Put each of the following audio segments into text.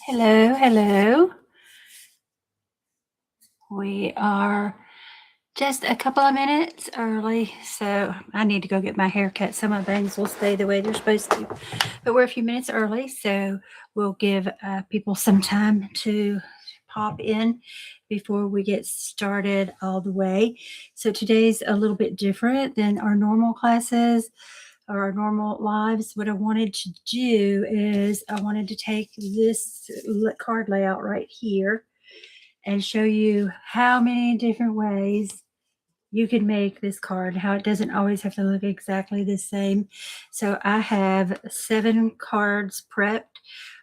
Hello, hello. We are just a couple of minutes early, so I need to go get my hair cut. Some of my bangs will stay the way they're supposed to, but we're a few minutes early, so we'll give people some time to pop in before we get started all the way. So today's a little bit different than our normal classes or our normal lives. What I wanted to do is I wanted to take this card layout right here and show you how many different ways you can make this card, how it doesn't always have to look exactly the same. So I have 7 cards prepped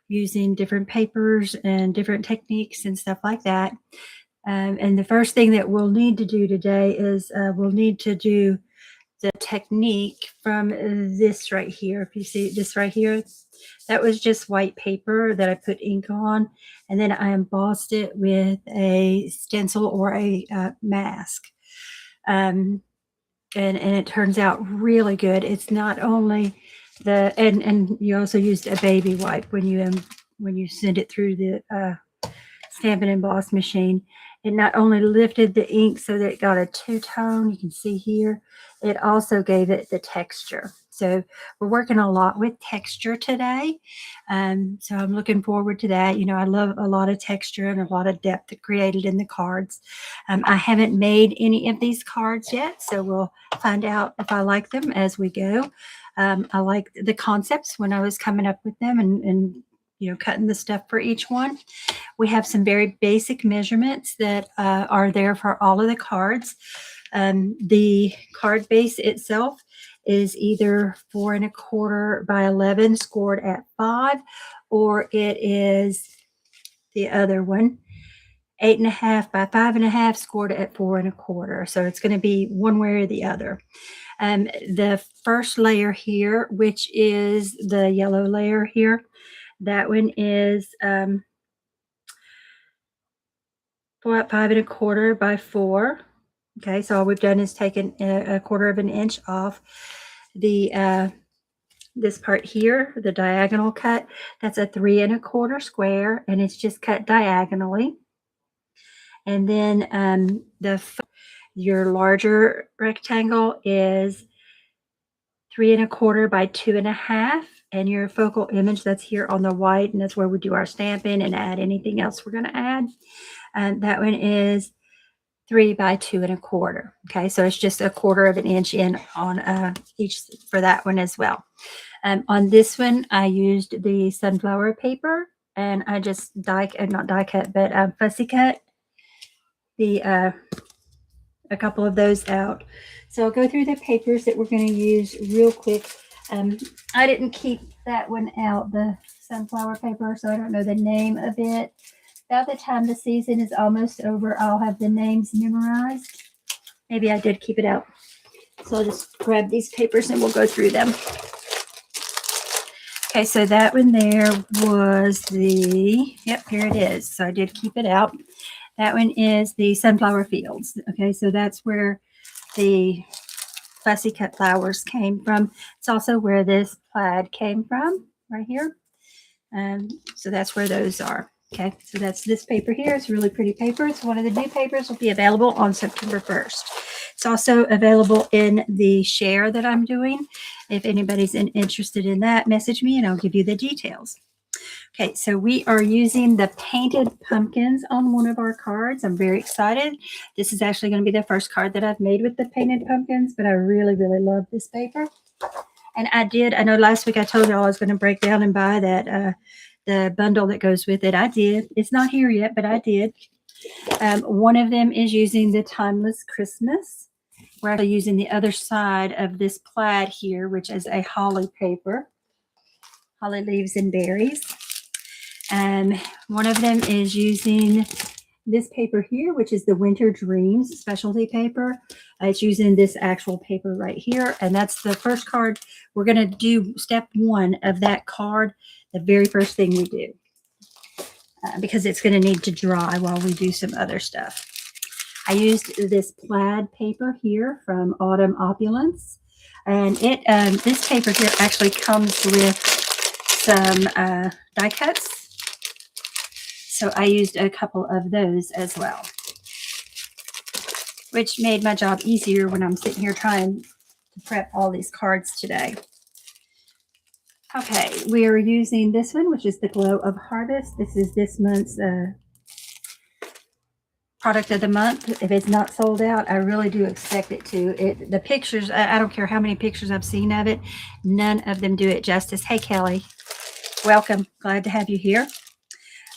using different papers and different techniques and stuff like that. And the first thing that we'll need to do today is we'll need to do the technique from this right here. If you see this right here, that was just white paper that I put ink on, and then I embossed it with a stencil or a mask. Um, and it turns out really good. It's not only and you also used a baby wipe when you send it through the stamp and emboss machine. It not only lifted the ink so that it got a two-tone, you can see here, it also gave it the texture. So we're working a lot with texture today. So I'm looking forward to that. You know, I love a lot of texture and a lot of depth created in the cards. I haven't made any of these cards yet, so we'll find out if I like them as we go. I like the concepts when I was coming up with them and you know, cutting the stuff for each one. We have some very basic measurements that are there for all of the cards. The card base itself is either 4 1/4 by 11 scored at 5, or it is the other one, 8 1/2 by 5 1/2 scored at 4 1/4. So it's going to be one way or the other. The first layer here, which is the yellow layer here, that one is 5 1/4 by 4. Okay, so all we've done is taken a 1/4 of an inch off the this part here, the diagonal cut. That's a 3 1/4 square, and it's just cut diagonally. And then your larger rectangle is 3 1/4 by 2 1/2, and your focal image that's here on the white, and that's where we do our stamping and add anything else we're going to add. And that one is 3 by 2 1/4. Okay, so it's just a 1/4 of an inch in on each for that one as well. On this one, I used the sunflower paper, and I just not die cut, but fussy cut the a couple of those out. So I'll go through the papers that we're going to use real quick. I didn't keep that one out, the sunflower paper, so I don't know the name of it. About the time the season is almost over, I'll have the names memorized. Maybe I did keep it out. So I'll just grab these papers and we'll go through them. Okay, so that one there was yep, here it is. So I did keep it out. That one is the sunflower fields. Okay, so that's where the fussy cut flowers came from. It's also where this plaid came from, right here. So that's where those are. Okay, so that's this paper here. It's a really pretty paper. It's one of the new papers. Will be available on September 1st. It's also available in the share that I'm doing. If anybody's interested in that, message me and I'll give you the details. Okay, so we are using the painted pumpkins on one of our cards. I'm very excited. This is actually going to be the first card that I've made with the painted pumpkins, but I really, really love this paper. And I know last week I told you I was going to break down and buy that the bundle that goes with it. I did. It's not here yet, but I did. One of them is using the Timeless Christmas. We're actually using the other side of this plaid here, which is a holly paper. Holly leaves and berries. One of them is using this paper here, which is the Winter Dreams specialty paper. It's using this actual paper right here. And that's the first card. We're going to do step 1 of that card, the very first thing we do, because it's going to need to dry while we do some other stuff. I used this plaid paper here from Autumn Opulence. And this paper here actually comes with some die cuts. So I used a couple of those as well, which made my job easier when I'm sitting here trying to prep all these cards today. Okay, we are using this one, which is the Glow of Harvest. This is this month's product of the month. If it's not sold out, I really do expect it to. The pictures, I don't care how many pictures I've seen of it, none of them do it justice. Hey, Kelly, welcome. Glad to have you here.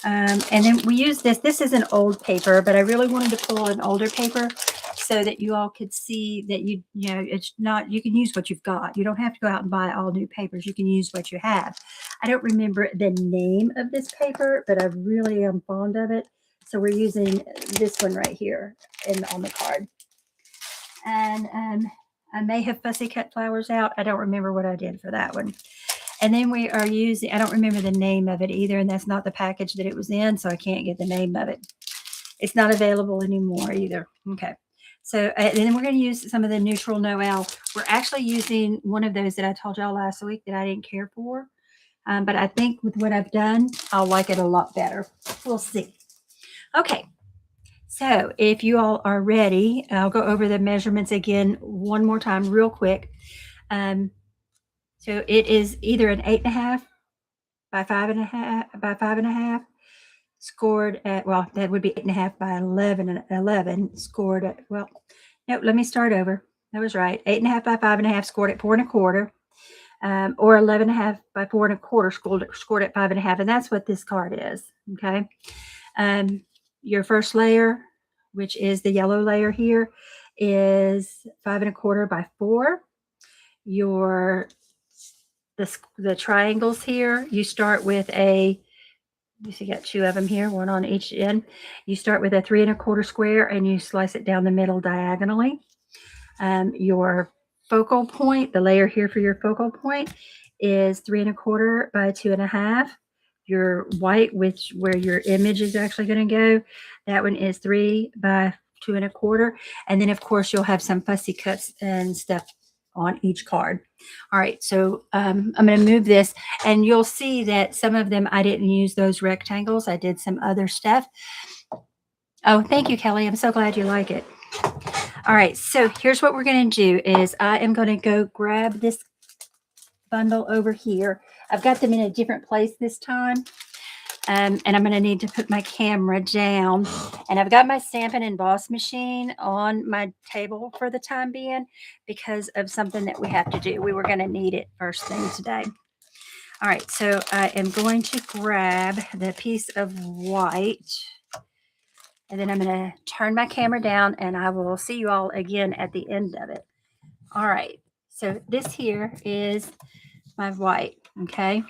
And then we use this. This is an old paper, but I really wanted to pull an older paper so that you all could see that you know, it's not, you can use what you've got. You don't have to go out and buy all new papers. You can use what you have. I don't remember the name of this paper, but I really am fond of it. So we're using this one right here on the card. And I may have fussy cut flowers out. I don't remember what I did for that one. And then we are using, I don't remember the name of it either, and that's not the package that it was in, so I can't get the name of it. It's not available anymore either. Okay. So and then we're going to use some of the Neutral Noel. We're actually using one of those that I told y'all last week that I didn't care for. But I think with what I've done, I'll like it a lot better. We'll see. Okay. So if you all are ready, I'll go over the measurements again one more time real quick. So it is either an 8.5 by 5.5 scored at, well, that would be 8.5 by 11 scored at, well, no, let me start over. That was right. 8.5 by 5.5 scored at 4.25, or 11.5 by 4.25 scored at 5.5. And that's what this card is. Okay. Your first layer, which is the yellow layer here, is 5.25 by 4. The triangles here, you start with you see, you got 2 of them here, one on each end. You start with a 3.25 square and you slice it down the middle diagonally. Your focal point, the layer here for your focal point, is 3.25 by 2.5. Your white, where your image is actually going to go, that one is 3 by 2.25. And then, of course, you'll have some fussy cuts and stuff on each card. All right, so I'm going to move this, and you'll see that some of them I didn't use those rectangles. I did some other stuff. Oh, thank you, Kelly. I'm so glad you like it. All right, so here's what we're going to do is I am going to go grab this bundle over here. I've got them in a different place this time. And I'm going to need to put my camera down. And I've got my Stampin' Emboss machine on my table for the time being because of something that we have to do. We were going to need it first thing today. All right, so I am going to grab the piece of white. And then I'm going to turn my camera down and I will see you all again at the end of it. All right, so this here is my white, okay?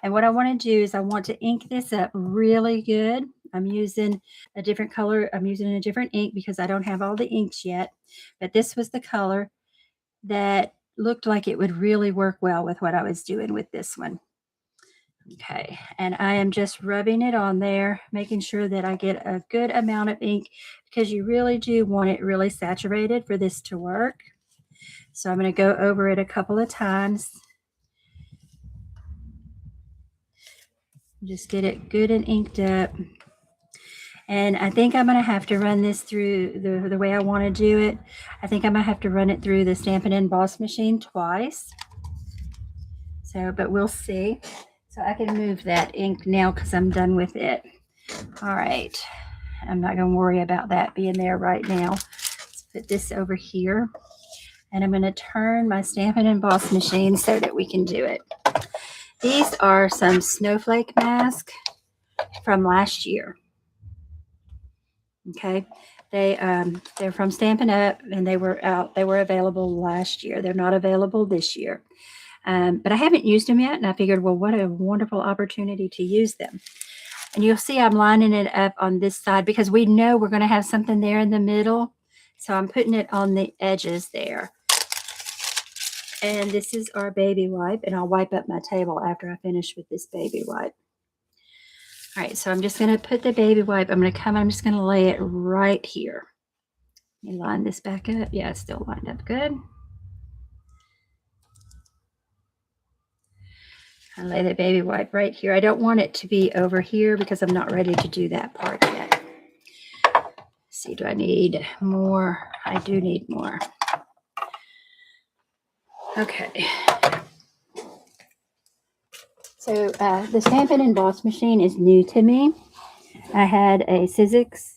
And what I want to do is I want to ink this up really good. I'm using a different color. I'm using a different ink because I don't have all the inks yet. But this was the color that looked like it would really work well with what I was doing with this one. Okay, and I am just rubbing it on there, making sure that I get a good amount of ink because you really do want it really saturated for this to work. So I'm going to go over it a couple of times. Just get it good and inked up. And I think I'm going to have to run this through the way I want to do it. I think I'm going to have to run it through the Stampin' Emboss machine twice. So, but we'll see. So I can move that ink now because I'm done with it. All right. I'm not going to worry about that being there right now. Let's put this over here. And I'm going to turn my Stampin' Emboss machine so that we can do it. These are some snowflake masks from last year. Okay, they're from Stampin' Up, and they were available last year. They're not available this year, but I haven't used them yet, and I figured, well, what a wonderful opportunity to use them. And you'll see I'm lining it up on this side because we know we're going to have something there in the middle, so I'm putting it on the edges there. And this is our baby wipe, and I'll wipe up my table after I finish with this baby wipe. All right, so I'm just going to put the baby wipe. I'm just going to lay it right here. Let me line this back up. Yeah, it's still lined up good. I lay the baby wipe right here. I don't want it to be over here because I'm not ready to do that part yet. Let's see, do I need more? I do need more. Okay. So the Stampin' Emboss machine is new to me. I had a Sizzix,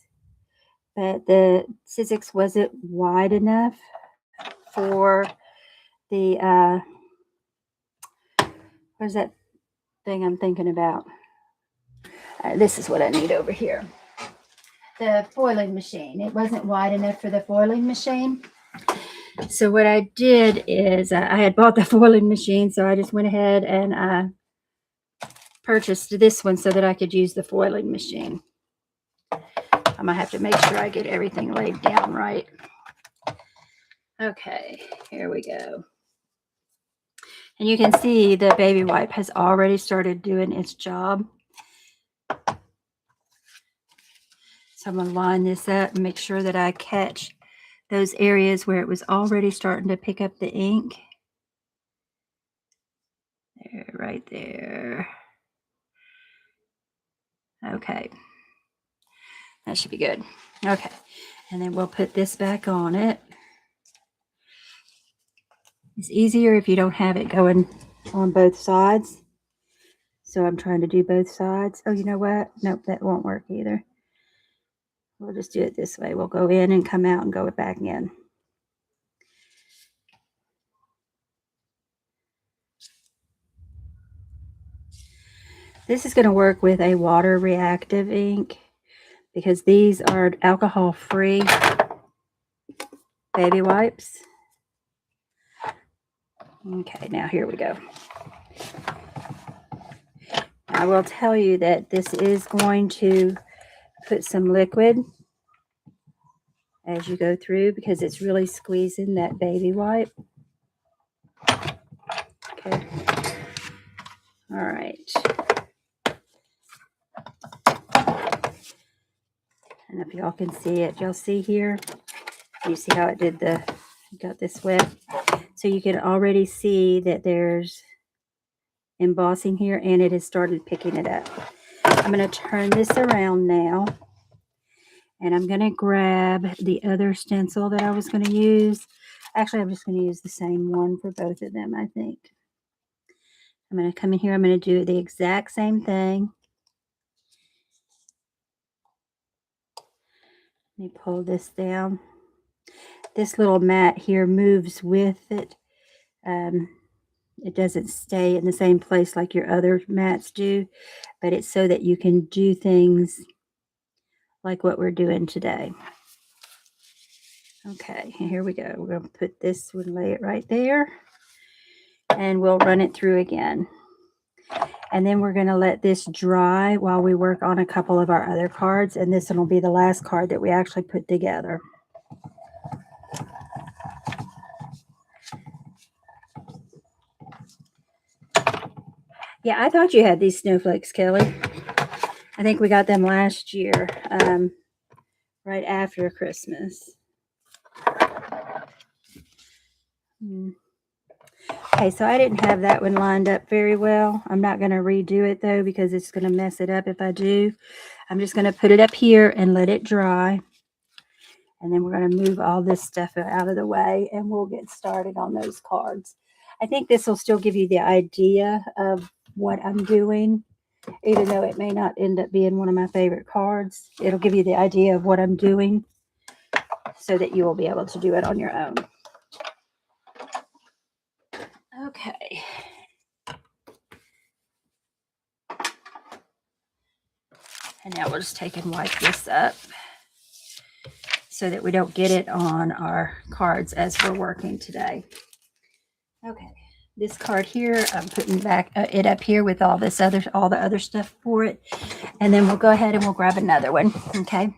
but the Sizzix wasn't wide enough for the, where's that thing I'm thinking about? This is what I need over here. The foiling machine. It wasn't wide enough for the foiling machine. So what I did is I had bought the foiling machine, so I just went ahead and purchased this one so that I could use the foiling machine. I'm going to have to make sure I get everything laid down right. Okay, here we go. And you can see the baby wipe has already started doing its job. So I'm going to line this up and make sure that I catch those areas where it was already starting to pick up the ink. There, right there. Okay. That should be good. Okay. And then we'll put this back on it. It's easier if you don't have it going on both sides. So I'm trying to do both sides. Oh, you know what? Nope, that won't work either. We'll just do it this way. We'll go in and come out and go back in. This is going to work with a water reactive ink because these are alcohol-free baby wipes. Okay, now here we go. I will tell you that this is going to put some liquid as you go through because it's really squeezing that baby wipe. Okay. All right. And if y'all can see it, y'all see here, you see how it did got this wet. So you can already see that there's embossing here and it has started picking it up. I'm going to turn this around now and I'm going to grab the other stencil that I was going to use. Actually, I'm just going to use the same one for both of them, I think. I'm going to come in here. I'm going to do the exact same thing. Let me pull this down. This little mat here moves with it. It doesn't stay in the same place like your other mats do, but it's so that you can do things like what we're doing today. Okay, here we go. We're going to put this, we'll lay it right there, and we'll run it through again. And then we're going to let this dry while we work on a couple of our other cards, and this one will be the last card that we actually put together. Yeah, I thought you had these snowflakes, Kelly. I think we got them last year, right after Christmas. Okay, so I didn't have that one lined up very well. I'm not going to redo it, though, because it's going to mess it up if I do. I'm just going to put it up here and let it dry. And then we're going to move all this stuff out of the way, and we'll get started on those cards. I think this will still give you the idea of what I'm doing, even though it may not end up being one of my favorite cards. It'll give you the idea of what I'm doing so that you will be able to do it on your own. Okay. And now we'll just take and wipe this up so that we don't get it on our cards as we're working today. Okay. This card here, I'm putting back it up here with all the other stuff for it. And then we'll go ahead and we'll grab another one. Okay.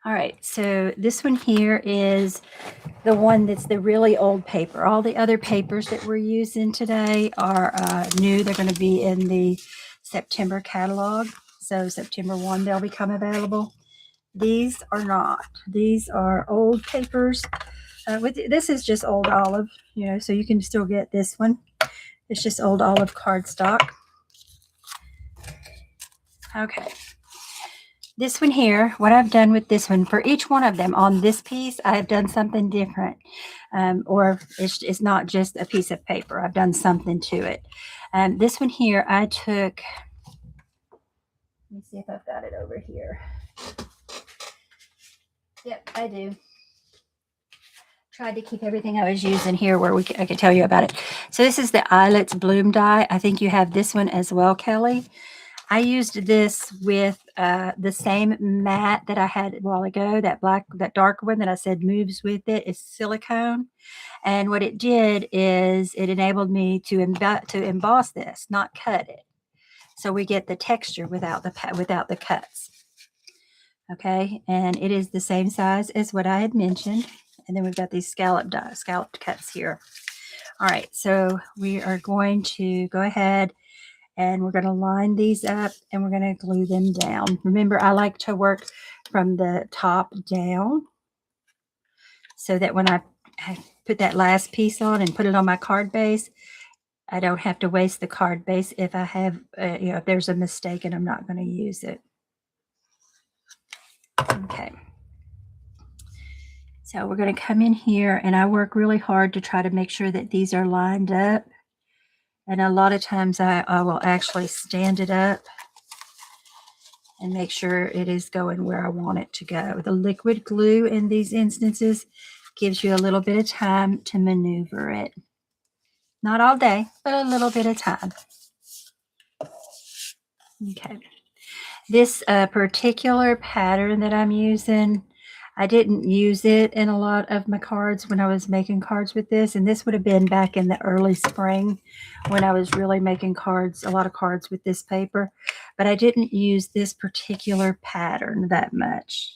All right. So this one here is the one that's the really old paper. All the other papers that we're using today are new. They're going to be in the September catalog. So September 1, they'll become available. These are not. These are old papers This is just Old Olive, you know, so you can still get this one. It's just Old Olive cardstock. Okay. This one here, what I've done with this one, for each one of them on this piece, I have done something different. Or it's not just a piece of paper. I've done something to it. This one here, I took, let me see if I've got it over here. Yep, I do. Tried to keep everything I was using here where I could tell you about it. So this is the Islets Bloom die. I think you have this one as well, Kelly. I used this with the same mat that I had a while ago, that dark one that I said moves with it. It's silicone. And what it did is it enabled me to emboss this, not cut it. So we get the texture without the cuts. Okay, and it is the same size as what I had mentioned. And then we've got these scalloped cuts here. All right, so we are going to go ahead and we're going to line these up and we're going to glue them down. Remember, I like to work from the top down so that when I put that last piece on and put it on my card base, I don't have to waste the card base if I have, if there's a mistake and I'm not going to use it. Okay. So we're going to come in here and I work really hard to try to make sure that these are lined up. And a lot of times I will actually stand it up and make sure it is going where I want it to go. The liquid glue in these instances gives you a little bit of time to maneuver it. Not all day, but a little bit of time. Okay. This particular pattern that I'm using, I didn't use it in a lot of my cards when I was making cards with this. And this would have been back in the early spring when I was really making cards, a lot of cards with this paper. But I didn't use this particular pattern that much.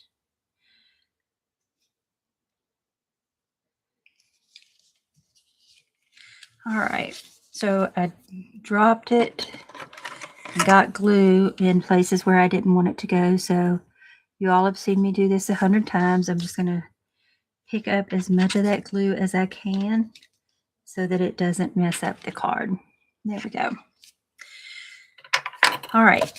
All right, so I dropped it, got glue in places where I didn't want it to go. So you all have seen me do this 100 times. I'm just going to pick up as much of that glue as I can so that it doesn't mess up the card. There we go. All right,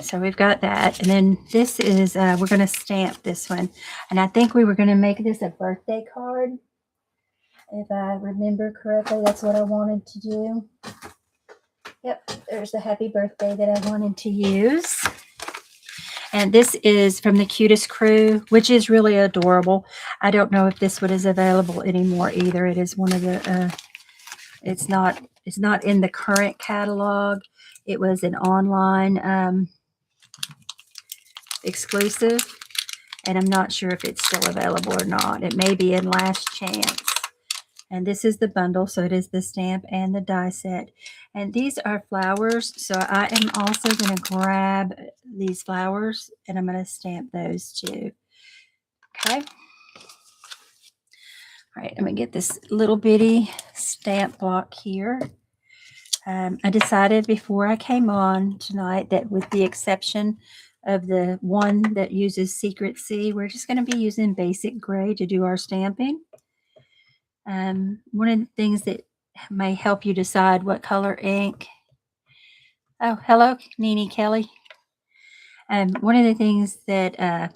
so we've got that. And then this is, we're going to stamp this one. And I think we were going to make this a birthday card. If I remember correctly, that's what I wanted to do. Yep, there's the happy birthday that I wanted to use. And this is from the Cutest Crew, which is really adorable. I don't know if this one is available anymore either. It is one of the, it's not in the current catalog. It was an online exclusive, and I'm not sure if it's still available or not. It may be in Last Chance. And this is the bundle, so it is the stamp and the die set. And these are flowers, so I am also going to grab these flowers, and I'm going to stamp those too. Okay. All right, I'm going to get this little bitty stamp block here. I decided before I came on tonight that with the exception of the one that uses Secret Sea, we're just going to be using basic gray to do our stamping. One of the things that may help you decide what color ink. Oh, hello, Nene Kelly. One of the things that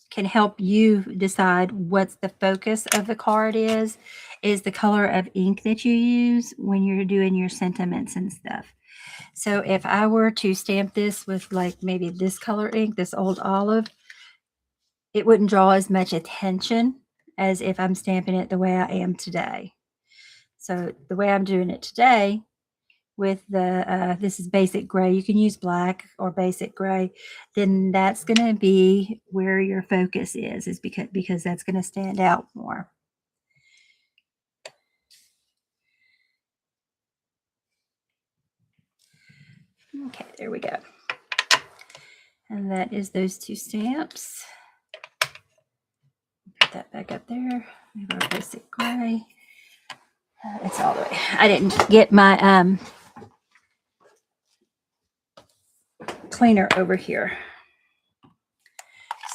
can help you decide what's the focus of the card is the color of ink that you use when you're doing your sentiments and stuff. So if I were to stamp this with like maybe this color ink, this Old Olive, it wouldn't draw as much attention as if I'm stamping it the way I am today. So the way I'm doing it today with the, this is basic gray. You can use black or basic gray. Then that's going to be where your focus is because that's going to stand out more. Okay, there we go. And that is those two stamps. Put that back up there. We have our basic gray. It's all the way. I didn't get my cleaner over here.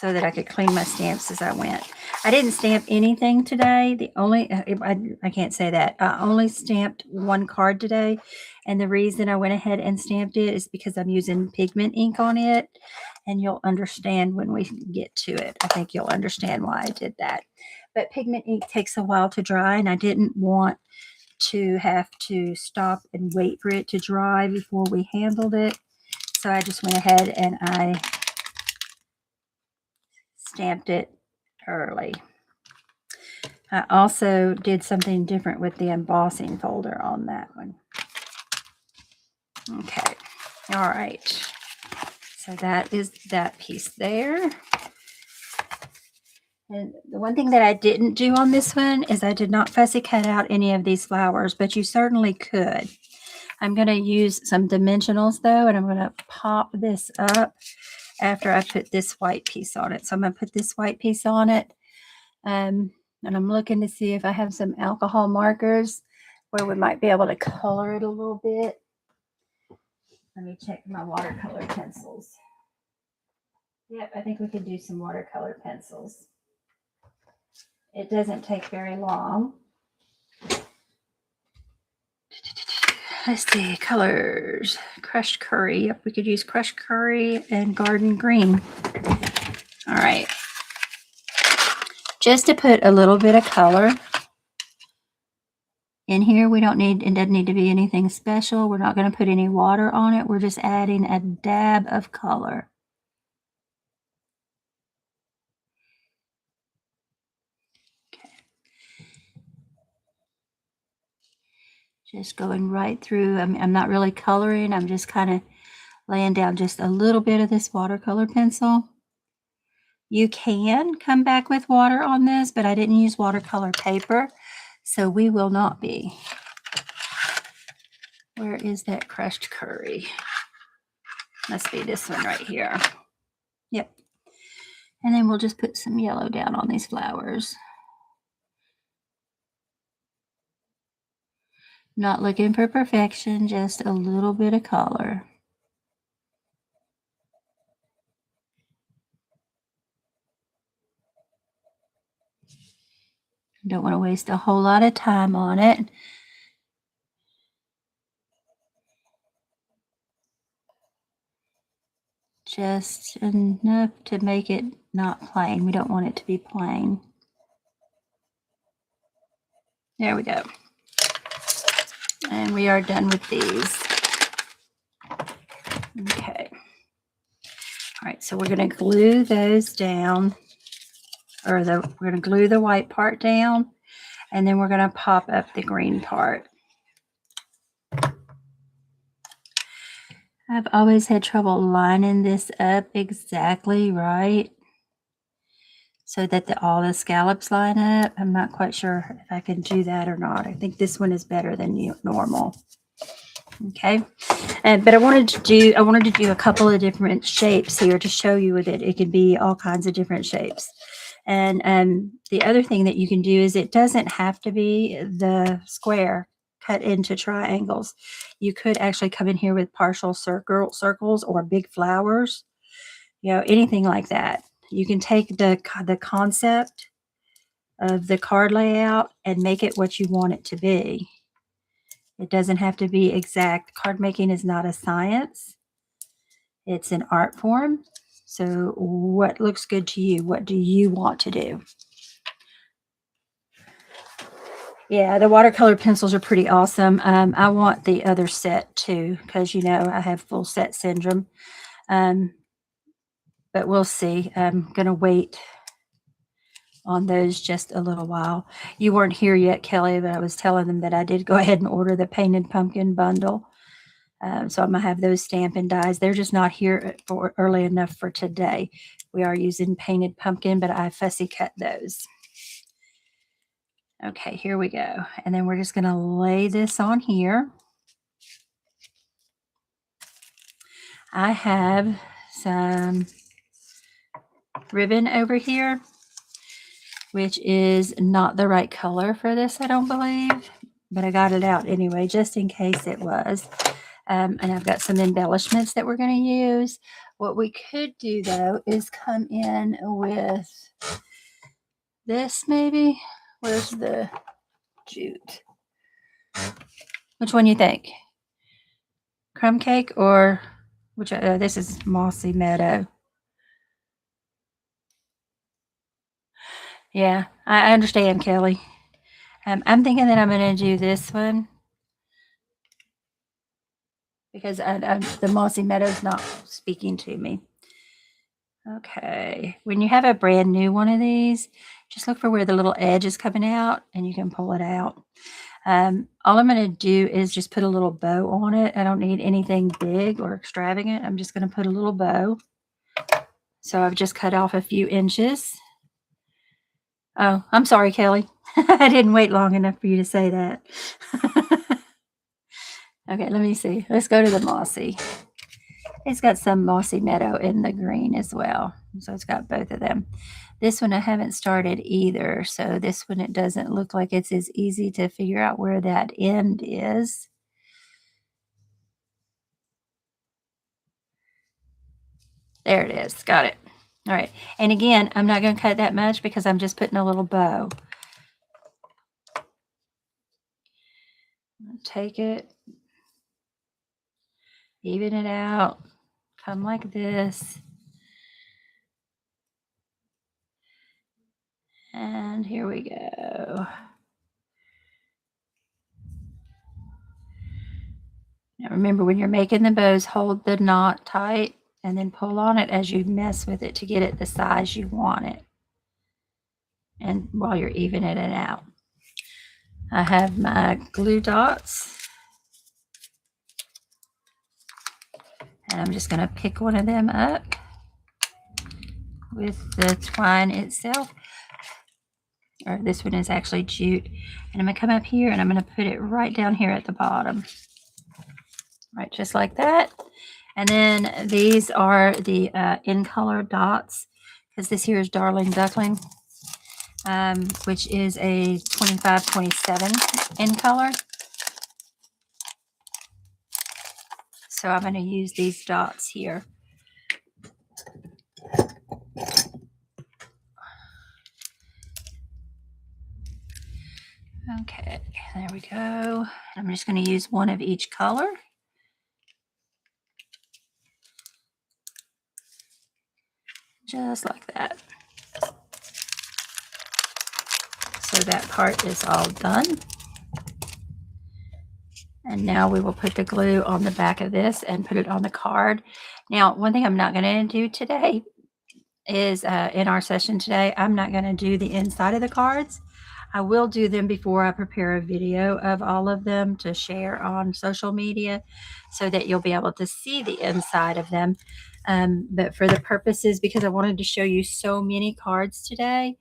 so that I could clean my stamps as I went. I didn't stamp anything today. The only, I can't say that. I only stamped one card today. And the reason I went ahead and stamped it is because I'm using pigment ink on it. And you'll understand when we get to it. I think you'll understand why I did that. But pigment ink takes a while to dry, and I didn't want to have to stop and wait for it to dry before we handled it. So I just went ahead and I stamped it early. I also did something different with the embossing folder on that one. Okay. All right. So that is that piece there. And the one thing that I didn't do on this one is I did not fussy cut out any of these flowers, but you certainly could. I'm going to use some dimensionals though, and I'm going to pop this up after I put this white piece on it. So I'm going to put this white piece on it. And I'm looking to see if I have some alcohol markers where we might be able to color it a little bit. Let me check my watercolor pencils. Yep, I think we could do some watercolor pencils. It doesn't take very long. Let's see, colors. Crushed curry. Yep, we could use crushed curry and garden green. All right. Just to put a little bit of color in here, it doesn't need to be anything special. We're not going to put any water on it. We're just adding a dab of color. Okay. Just going right through. I'm not really coloring. I'm just kind of laying down just a little bit of this watercolor pencil. You can come back with water on this, but I didn't use watercolor paper, so we will not be. Where is that crushed curry? Must be this one right here. Yep. And then we'll just put some yellow down on these flowers. Not looking for perfection, just a little bit of color. Don't want to waste a whole lot of time on it. Just enough to make it not plain. We don't want it to be plain. There we go. And we are done with these. Okay. All right, so we're going to glue those down, or we're going to glue the white part down, and then we're going to pop up the green part. I've always had trouble lining this up exactly right so that all the scallops line up. I'm not quite sure if I can do that or not. I think this one is better than normal. Okay, but I wanted to do a couple of different shapes here to show you that it can be all kinds of different shapes. And the other thing that you can do is it doesn't have to be the square cut into triangles. You could actually come in here with partial circles or big flowers, anything like that. You can take the concept of the card layout and make it what you want it to be. It doesn't have to be exact. Card making is not a science. It's an art form. So what looks good to you? What do you want to do? Yeah, the watercolor pencils are pretty awesome. I want the other set too, because I have full set syndrome. But we'll see. I'm going to wait on those just a little while. You weren't here yet, Kelly, but I was telling them that I did go ahead and order the painted pumpkin bundle. So I'm going to have those stamping dies. They're just not here for early enough for today. We are using painted pumpkin, but I fussy cut those. Okay, here we go. And then we're just going to lay this on here. I have some ribbon over here, which is not the right color for this, I don't believe, but I got it out anyway, just in case it was. And I've got some embellishments that we're going to use. What we could do though is come in with this maybe. Where's the jute? Which one you think? Crumb cake or which? This is Mossy Meadow. Yeah, I understand, Kelly. I'm thinking that I'm going to do this one because the Mossy Meadow's not speaking to me. Okay, when you have a brand new one of these, just look for where the little edge is coming out and you can pull it out. All I'm going to do is just put a little bow on it. I don't need anything big or extravagant. I'm just going to put a little bow. So I've just cut off a few inches. Oh, I'm sorry, Kelly. I didn't wait long enough for you to say that. Okay, let me see. Let's go to the Mossy. It's got some Mossy Meadow in the green as well. So it's got both of them. This one I haven't started either. So this one, it doesn't look like it's as easy to figure out where that end is. There it is. Got it. All right. And again, I'm not going to cut that much because I'm just putting a little bow. Take it, even it out, come like this. And here we go. Now remember, when you're making the bows, hold the knot tight and then pull on it as you mess with it to get it the size you want it. And while you're evening it out, I have my glue dots. And I'm just going to pick one of them up with the twine itself. Or this one is actually jute. And I'm going to come up here and I'm going to put it right down here at the bottom. Right, just like that. And then these are the in color dots, because this here is Darling Duckling, which is a 2527 in color. So I'm going to use these dots here. Okay, there we go. I'm just going to use one of each color. Just like that. So that part is all done. And now we will put the glue on the back of this and put it on the card. Now, one thing I'm not going to do today is in our session today, I'm not going to do the inside of the cards. I will do them before I prepare a video of all of them to share on social media so that you'll be able to see the inside of them. But for the purposes, because I wanted to show you so many cards today,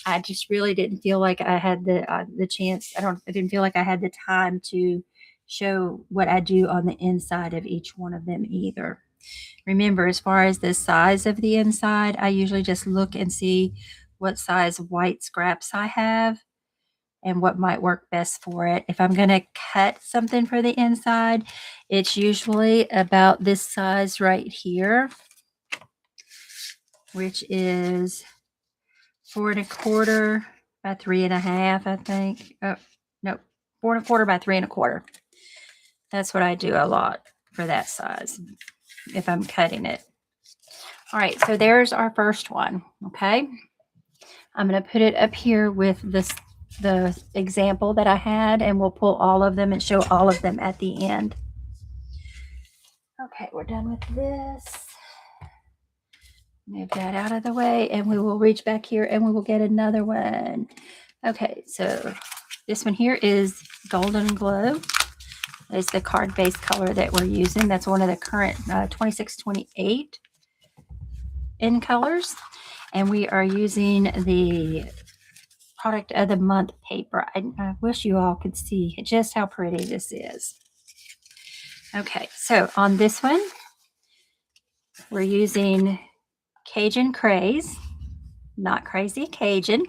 I just really didn't feel like I had the chance. I didn't feel like I had the time to show what I do on the inside of each one of them either. Remember, as far as the size of the inside, I usually just look and see what size white scraps I have and what might work best for it. If I'm going to cut something for the inside, it's usually about this size right here, which is 4 1/4 by 3 1/2, I think. Oh, no, 4 1/4 by 3 1/4. That's what I do a lot for that size if I'm cutting it. All right, so there's our first one, okay? I'm going to put it up here with the example that I had, and we'll pull all of them and show all of them at the end. Okay, we're done with this. Move that out of the way, and we will reach back here and we will get another one. Okay, so this one here is Golden Glow. It's the card base color that we're using. That's one of the current 2628 in colors. And we are using the product of the month paper. I wish you all could see just how pretty this is. Okay, so on this one, we're using Cajun Craze, not Crazy Cajun.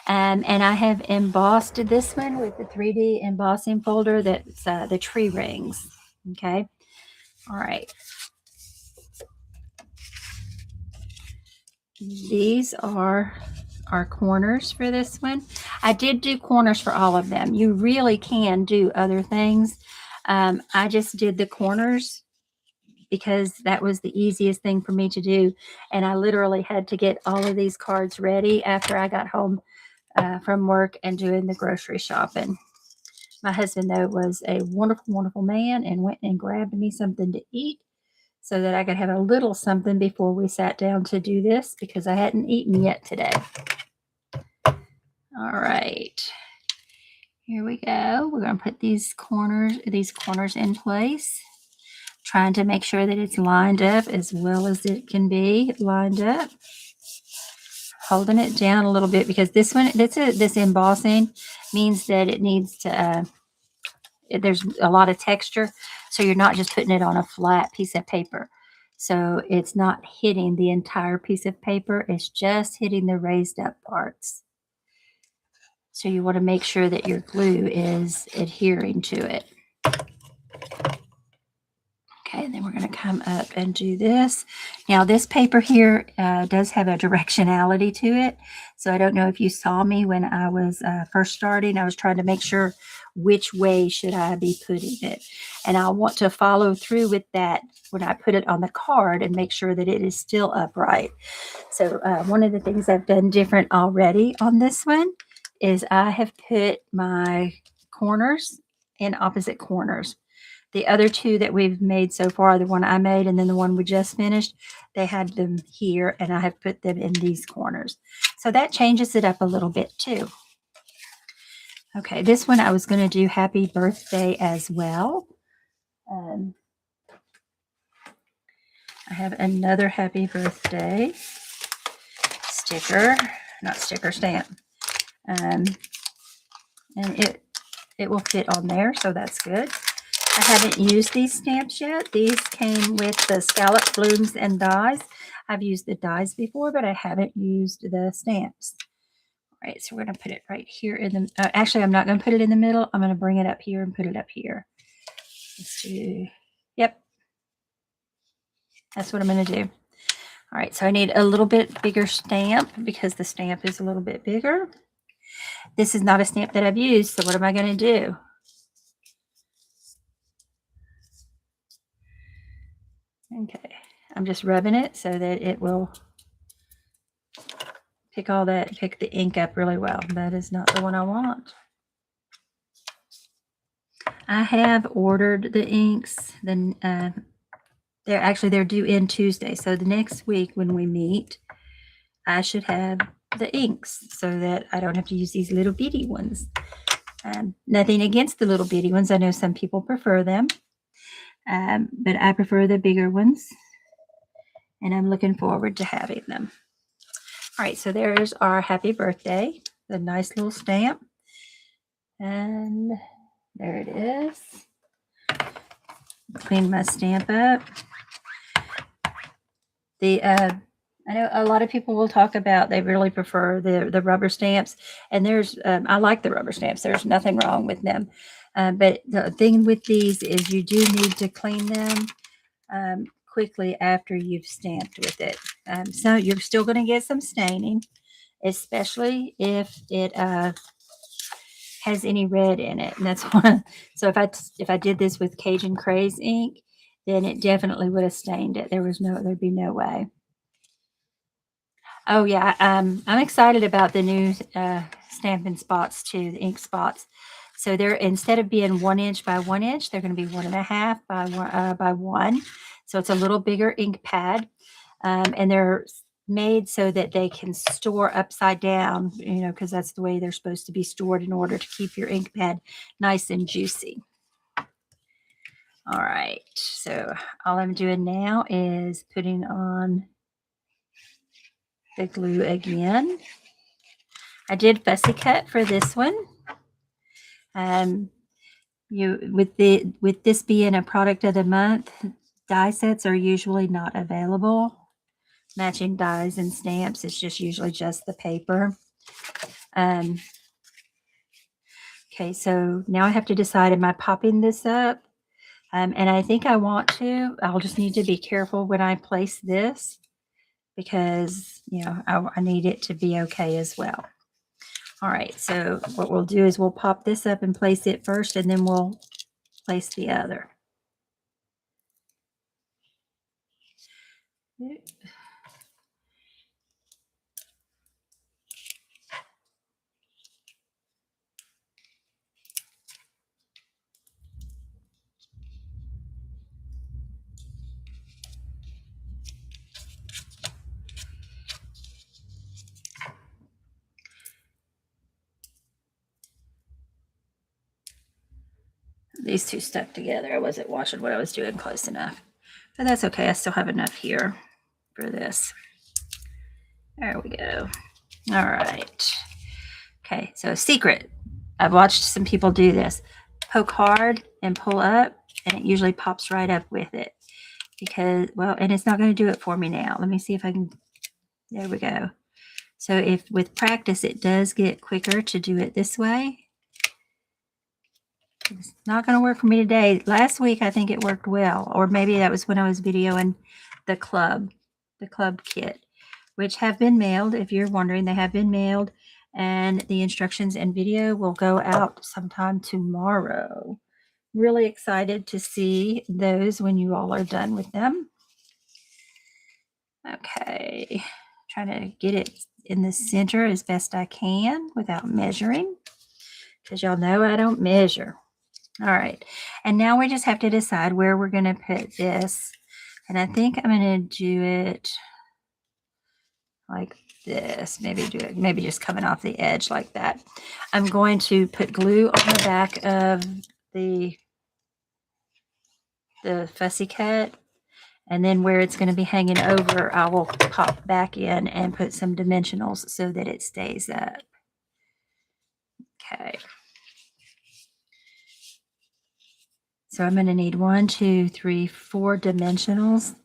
And I have embossed this one with the 3D embossing folder that's the tree rings. Okay. All right. These are our corners for this one. I did do corners for all of them. You really can do other things. I just did the corners because that was the easiest thing for me to do. And I literally had to get all of these cards ready after I got home from work and doing the grocery shopping. My husband, though, was a wonderful, wonderful man and went and grabbed me something to eat so that I could have a little something before we sat down to do this because I hadn't eaten yet today. All right. Here we go. We're going to put these corners in place, trying to make sure that it's lined up as well as it can be lined up. Holding it down a little bit because this embossing means that it needs to, there's a lot of texture. So you're not just putting it on a flat piece of paper. So it's not hitting the entire piece of paper. It's just hitting the raised up parts. So you want to make sure that your glue is adhering to it. Okay, then we're going to come up and do this. Now this paper here does have a directionality to it. So I don't know if you saw me when I was first starting. I was trying to make sure which way should I be putting it. And I want to follow through with that when I put it on the card and make sure that it is still upright. So one of the things I've done different already on this one is I have put my corners in opposite corners. The other two that we've made so far, the one I made and then the one we just finished, they had them here and I have put them in these corners. So that changes it up a little bit too. Okay, this one I was going to do happy birthday as well. I have another happy birthday sticker, not sticker, stamp. And it will fit on there, so that's good. I haven't used these stamps yet. These came with the scallop blooms and dies. I've used the dies before, but I haven't used the stamps. All right, so we're going to put it right here in the, actually, I'm not going to put it in the middle. I'm going to bring it up here and put it up here. Let's do, yep. That's what I'm going to do. All right, so I need a little bit bigger stamp because the stamp is a little bit bigger. This is not a stamp that I've used, so what am I going to do? Okay, I'm just rubbing it so that it will pick the ink up really well. That is not the one I want. I have ordered the inks. Then they're due in Tuesday. So the next week when we meet, I should have the inks so that I don't have to use these little bitty ones. Nothing against the little bitty ones. I know some people prefer them, but I prefer the bigger ones, and I'm looking forward to having them. All right, so there's our happy birthday, the nice little stamp, and there it is. Clean my stamp up. I know a lot of people will talk about they really prefer the rubber stamps, and I like the rubber stamps. There's nothing wrong with them, but the thing with these is you do need to clean them quickly after you've stamped with it. So you're still going to get some staining, especially if it has any red in it, and that's one. So if I did this with Cajun Craze ink, then it definitely would have stained it. There'd be no way. Oh yeah, I'm excited about the new Stampin' Spots too, the ink spots. So they're, instead of being 1 inch by 1 inch, they're going to be 1.5 by 1. So it's a little bigger ink pad, and they're made so that they can store upside down, because that's the way they're supposed to be stored in order to keep your ink pad nice and juicy. All right, so all I'm doing now is putting on the glue again. I did fussy cut for this one. With this being a product of the month, die sets are usually not available. Matching dies and stamps, it's usually just the paper. Okay, so now I have to decide, am I popping this up? And I think I want to. I'll just need to be careful when I place this, because, you know, I need it to be okay as well. All right, so what we'll do is we'll pop this up and place it first, and then we'll place the other. These two stuck together. I wasn't watching what I was doing close enough, but that's okay. I still have enough here for this. There we go. All right. Okay, so secret. I've watched some people do this. Poke hard and pull up, and it usually pops right up with it. Because, well, and it's not going to do it for me now. Let me see if I can. There we go. So if with practice, it does get quicker to do it this way. It's not going to work for me today. Last week, I think it worked well. Or maybe that was when I was videoing the club kit, which have been mailed. If you're wondering, they have been mailed. And the instructions and video will go out sometime tomorrow. Really excited to see those when you all are done with them. Okay, trying to get it in the center as best I can without measuring, because y'all know I don't measure. All right, and now we just have to decide where we're going to put this. And I think I'm going to do it like this. Maybe do it, maybe just coming off the edge like that. I'm going to put glue on the back of the fussy cut, and then where it's going to be hanging over, I will pop back in and put some dimensionals so that it stays up. Okay. So I'm going to need 1, 2, 3, 4 dimensionals.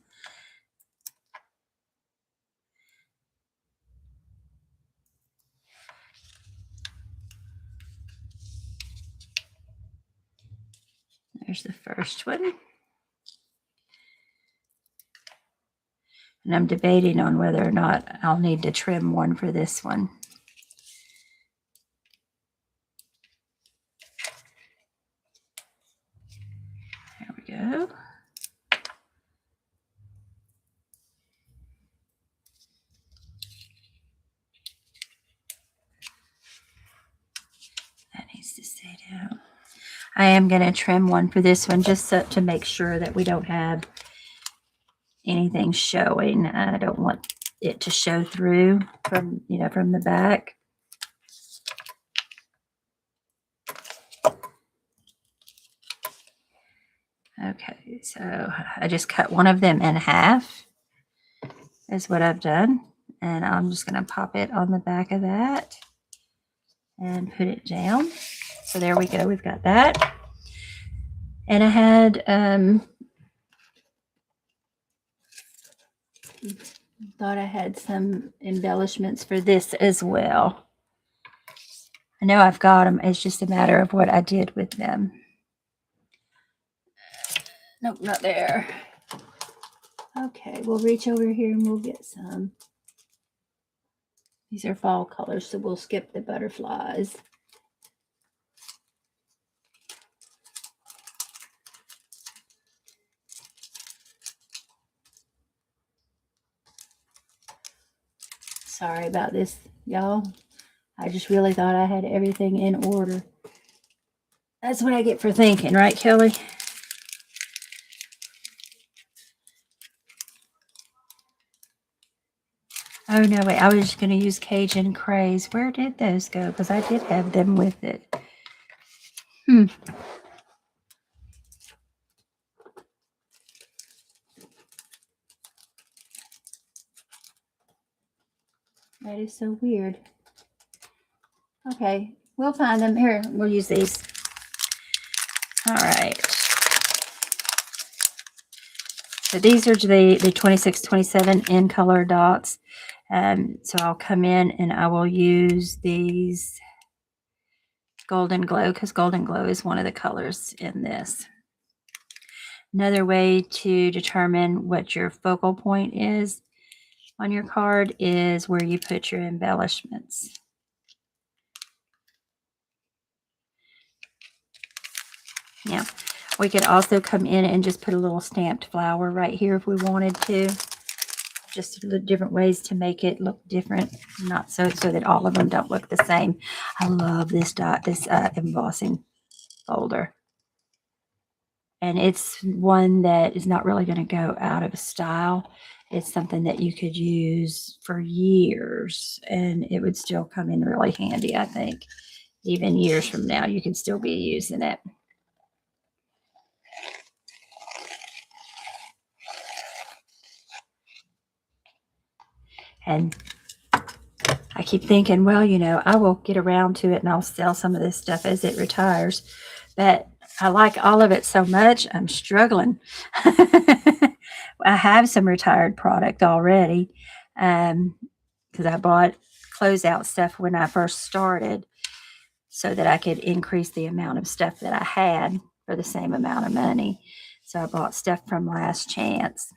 There's the first one. And I'm debating on whether or not I'll need to trim one for this one. There we go. That needs to stay down. I am going to trim one for this one just so, to make sure that we don't have anything showing. I don't want it to show through from, you know, from the back. Okay, so I just cut one of them in half is what I've done. And I'm just going to pop it on the back of that and put it down. So there we go. We've got that. And I had thought I had some embellishments for this as well. I know I've got them. It's just a matter of what I did with them. Nope, not there. Okay, we'll reach over here and we'll get some. These are fall colors, so we'll skip the butterflies. Sorry about this, y'all. I just really thought I had everything in order. That's what I get for thinking, right, Kelly? Oh, no, wait. I was just going to use Cajun Craze. Where did those go? Because I did have them with it. That is so weird. Okay, we'll find them. Here, we'll use these. All right. So these are the 26, 27 in color dots. So I'll come in and I will use these Golden Glow, because Golden Glow is one of the colors in this. Another way to determine what your focal point is on your card is where you put your embellishments. Now, we could also come in and just put a little stamped flower right here if we wanted to. Just different ways to make it look different, not so that all of them don't look the same. I love this embossing folder. And it's one that is not really going to go out of style. It's something that you could use for years and it would still come in really handy, I think. Even years from now, you can still be using it. And I keep thinking, well, you know, I will get around to it and I'll sell some of this stuff as it retires. But I like all of it so much, I'm struggling. I have some retired product already because I bought closeout stuff when I first started so that I could increase the amount of stuff that I had for the same amount of money. So I bought stuff from Last Chance.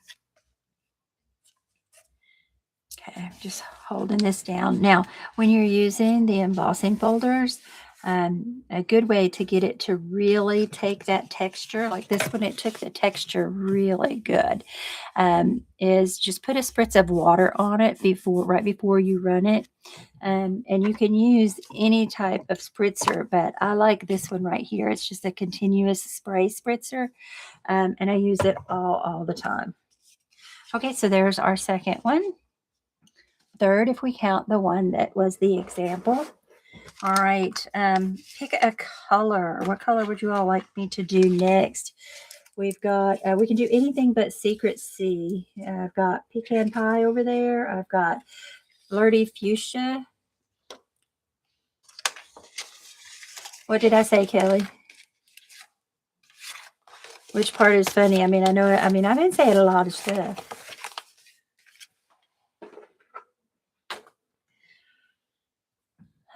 Okay, just holding this down. Now, when you're using the embossing folders, a good way to get it to really take that texture, like this one, it took the texture really good, is just put a spritz of water on it right before you run it. And you can use any type of spritzer, but I like this one right here. It's just a continuous spray spritzer, and I use it all the time. Okay, so there's our second one. Third, if we count the one that was the example. All right, pick a color. What color would you all like me to do next? We've got, we can do anything but Secret Sea. I've got Pecan Pie over there. I've got Flirty Fuchsia. What did I say, Kelly? Which part is funny? I mean, I've been saying a lot of stuff.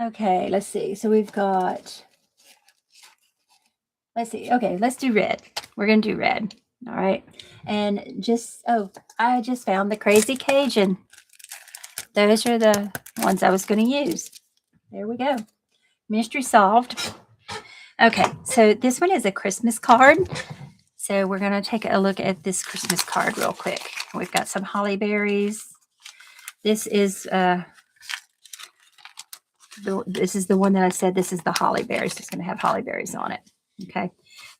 Okay, let's see. So we've got, let's see. Okay, let's do red. We're going to do red. All right. And I just found the Crazy Cajun. Those are the ones I was going to use. There we go. Mystery solved. Okay, so this one is a Christmas card. So we're going to take a look at this Christmas card real quick. We've got some holly berries. This is the one that I said this is the holly berries. It's going to have holly berries on it. Okay,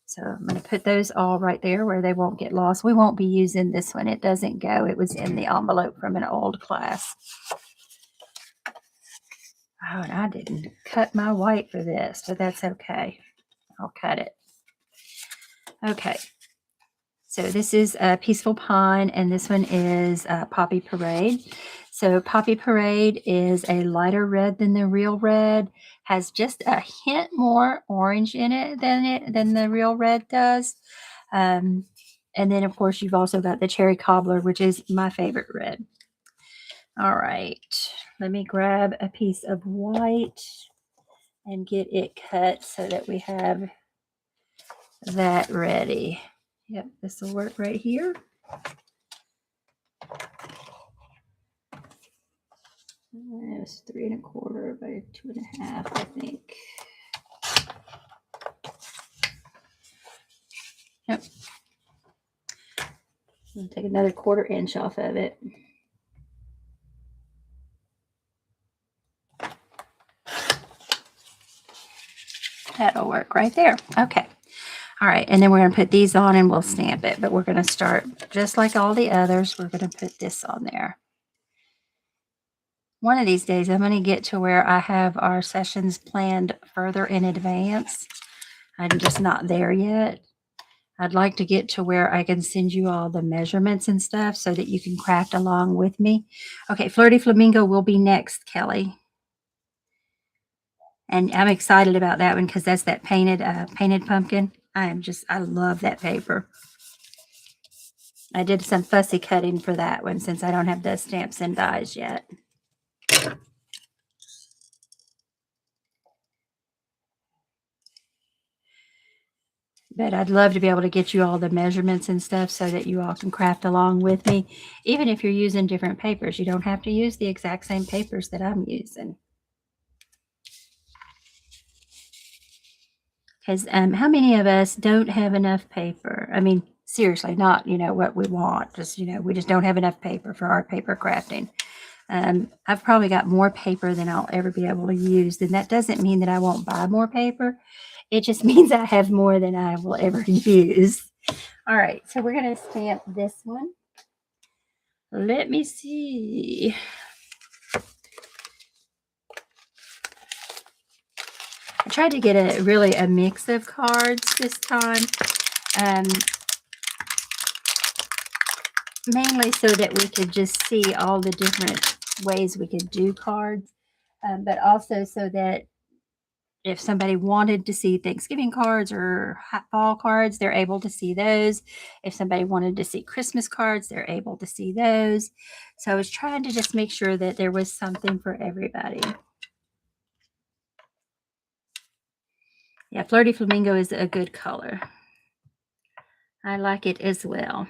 so I'm going to put those all right there where they won't get lost. We won't be using this one. It doesn't go. It was in the envelope from an old class. Oh, and I didn't cut my white for this, but that's okay. I'll cut it. Okay. So this is Peaceful Pine, and this one is Poppy Parade. So Poppy Parade is a lighter red than the real red, has just a hint more orange in it than the real red does. And then, of course, you've also got the Cherry Cobbler, which is my favorite red. All right, let me grab a piece of white and get it cut so that we have that ready. Yep, this will work right here. It's 3 1/4 by 2 1/2, I think. Yep. I'll take another 1/4 inch off of it. That'll work right there. Okay. All right. And then we're going to put these on and we'll stamp it. But we're going to start just like all the others. We're going to put this on there. One of these days, I'm going to get to where I have our sessions planned further in advance. I'm just not there yet. I'd like to get to where I can send you all the measurements and stuff so that you can craft along with me. Okay, Flirty Flamingo will be next, Kelly. And I'm excited about that one because that's that painted pumpkin. I love that paper. I did some fussy cutting for that one since I don't have the stamps and dies yet. But I'd love to be able to get you all the measurements and stuff so that you all can craft along with me. Even if you're using different papers, you don't have to use the exact same papers that I'm using. Because how many of us don't have enough paper? I mean, seriously, not, what we want. Just, we just don't have enough paper for our paper crafting. I've probably got more paper than I'll ever be able to use. And that doesn't mean that I won't buy more paper. It just means I have more than I will ever use. All right, so we're going to stamp this one. Let me see. I tried to get a mix of cards this time. Mainly so that we could just see all the different ways we could do cards, but also so that if somebody wanted to see Thanksgiving cards or fall cards, they're able to see those. If somebody wanted to see Christmas cards, they're able to see those. So I was trying to just make sure that there was something for everybody. Yeah, Flirty Flamingo is a good color. I like it as well.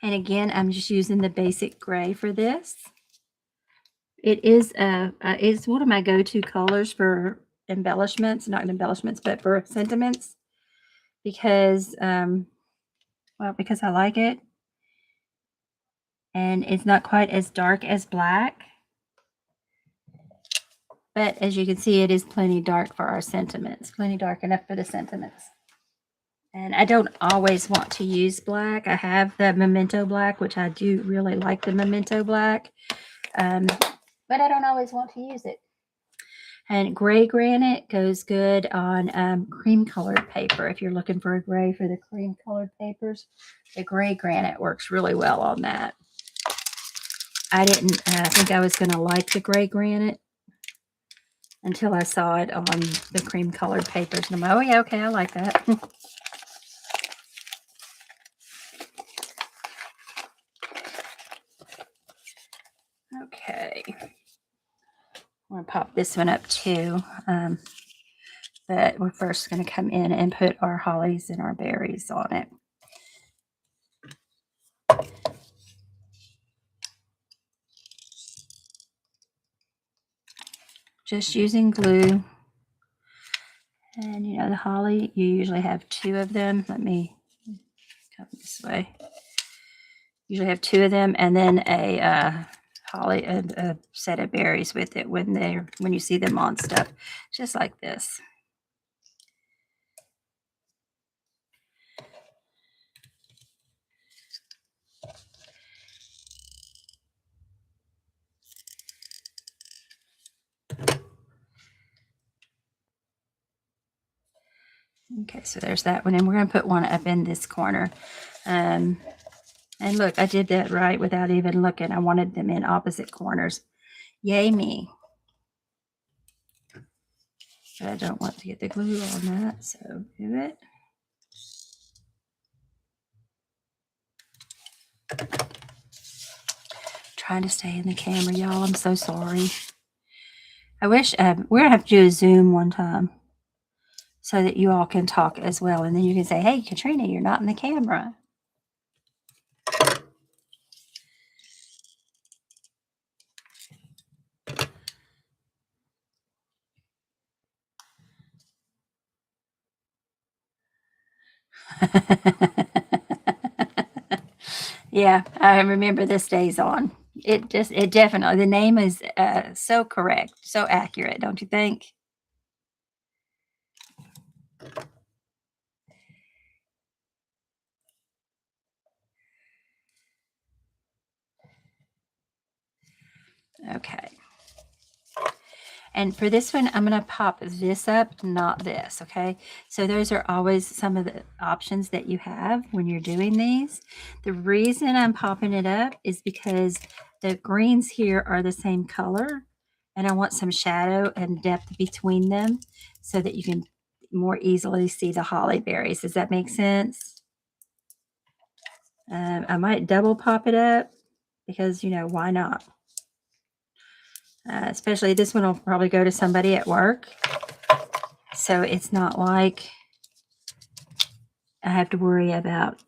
And again, I'm just using the basic gray for this. It is it's one of my go-to colors for embellishments, not embellishments, but for sentiments, because because I like it, and it's not quite as dark as black, but as you can see, it is plenty dark for our sentiments, plenty dark enough for the sentiments. And I don't always want to use black. I have the Memento black, which I do really like the Memento black, but I don't always want to use it. And gray granite goes good on cream colored paper. If you're looking for a gray for the cream colored papers, the gray granite works really well on that. I didn't think I was going to like the gray granite until I saw it on the cream colored papers. And I'm like, oh yeah, okay, I like that. Okay. I'm going to pop this one up too. But we're first going to come in and put our hollies and our berries on it. Just using glue. And the holly, you usually have 2 of them. Let me come this way. Usually have 2 of them, and then a holly, a set of berries with it when you see them on stuff, just like this. Okay, so there's that one, and we're going to put one up in this corner. And look, I did that right without even looking. I wanted them in opposite corners. Yay me. But I don't want to get the glue on that, so do it. Trying to stay in the camera, y'all. I'm so sorry. I wish we're going to have to do a Zoom one time so that you all can talk as well. And then you can say, hey, Katrina, you're not in the camera. Yeah, I remember this stays on. It definitely, the name is so correct, so accurate, don't you think? Okay. And for this one, I'm going to pop this up, not this, okay? So those are always some of the options that you have when you're doing these. The reason I'm popping it up is because the greens here are the same color, and I want some shadow and depth between them so that you can more easily see the holly berries. Does that make sense? I might double pop it up because, why not? Especially this one will probably go to somebody at work. So it's not like I have to worry about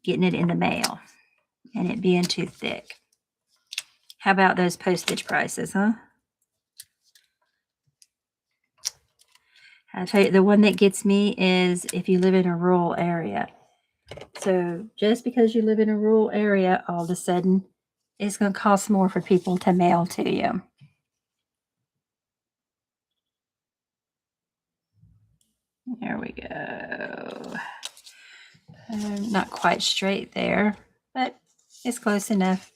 getting it in the mail and it being too thick. How about those postage prices, huh? I'll tell you, the one that gets me is if you live in a rural area. So just because you live in a rural area, all of a sudden, it's going to cost more for people to mail to you. There we go. Not quite straight there, but it's close enough.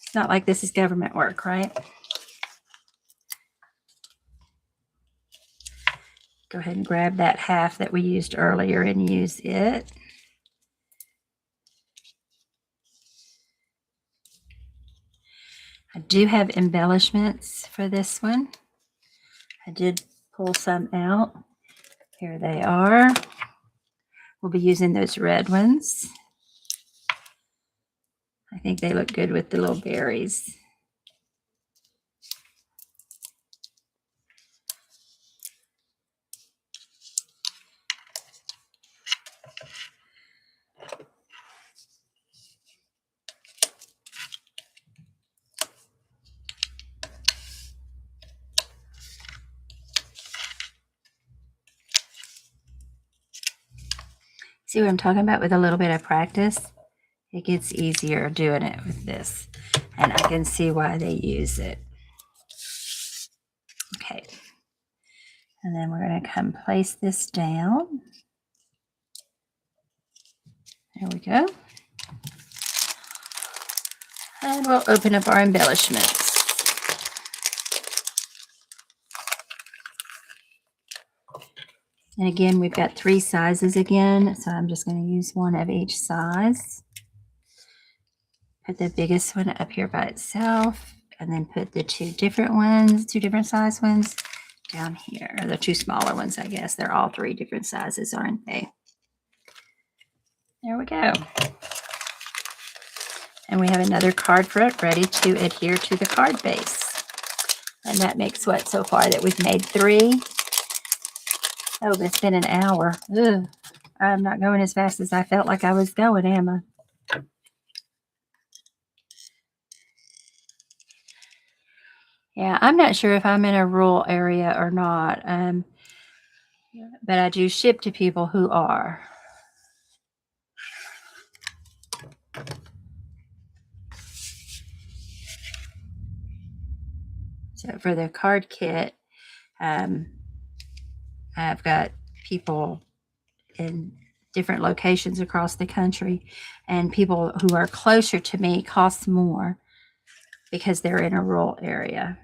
It's not like this is government work, right? Go ahead and grab that half that we used earlier and use it. I do have embellishments for this one. I did pull some out. Here they are. We'll be using those red ones. I think they look good with the little berries. See what I'm talking about? With a little bit of practice, it gets easier doing it with this. And I can see why they use it. Okay. And then we're going to come place this down. There we go. And we'll open up our embellishments. And again, we've got 3 sizes again, so I'm just going to use one of each size. Put the biggest one up here by itself, and then put the 2 different ones, 2 different size ones down here. Or the 2 smaller ones, I guess. They're all 3 different sizes, aren't they? There we go. And we have another card front ready to adhere to the card base. And that makes what so far that we've made 3. Oh, it's been an hour. Ugh. I'm not going as fast as I felt like I was going, am I? Yeah, I'm not sure if I'm in a rural area or not, but I do ship to people who are. So for the card kit, I've got people in different locations across the country, and people who are closer to me cost more because they're in a rural area.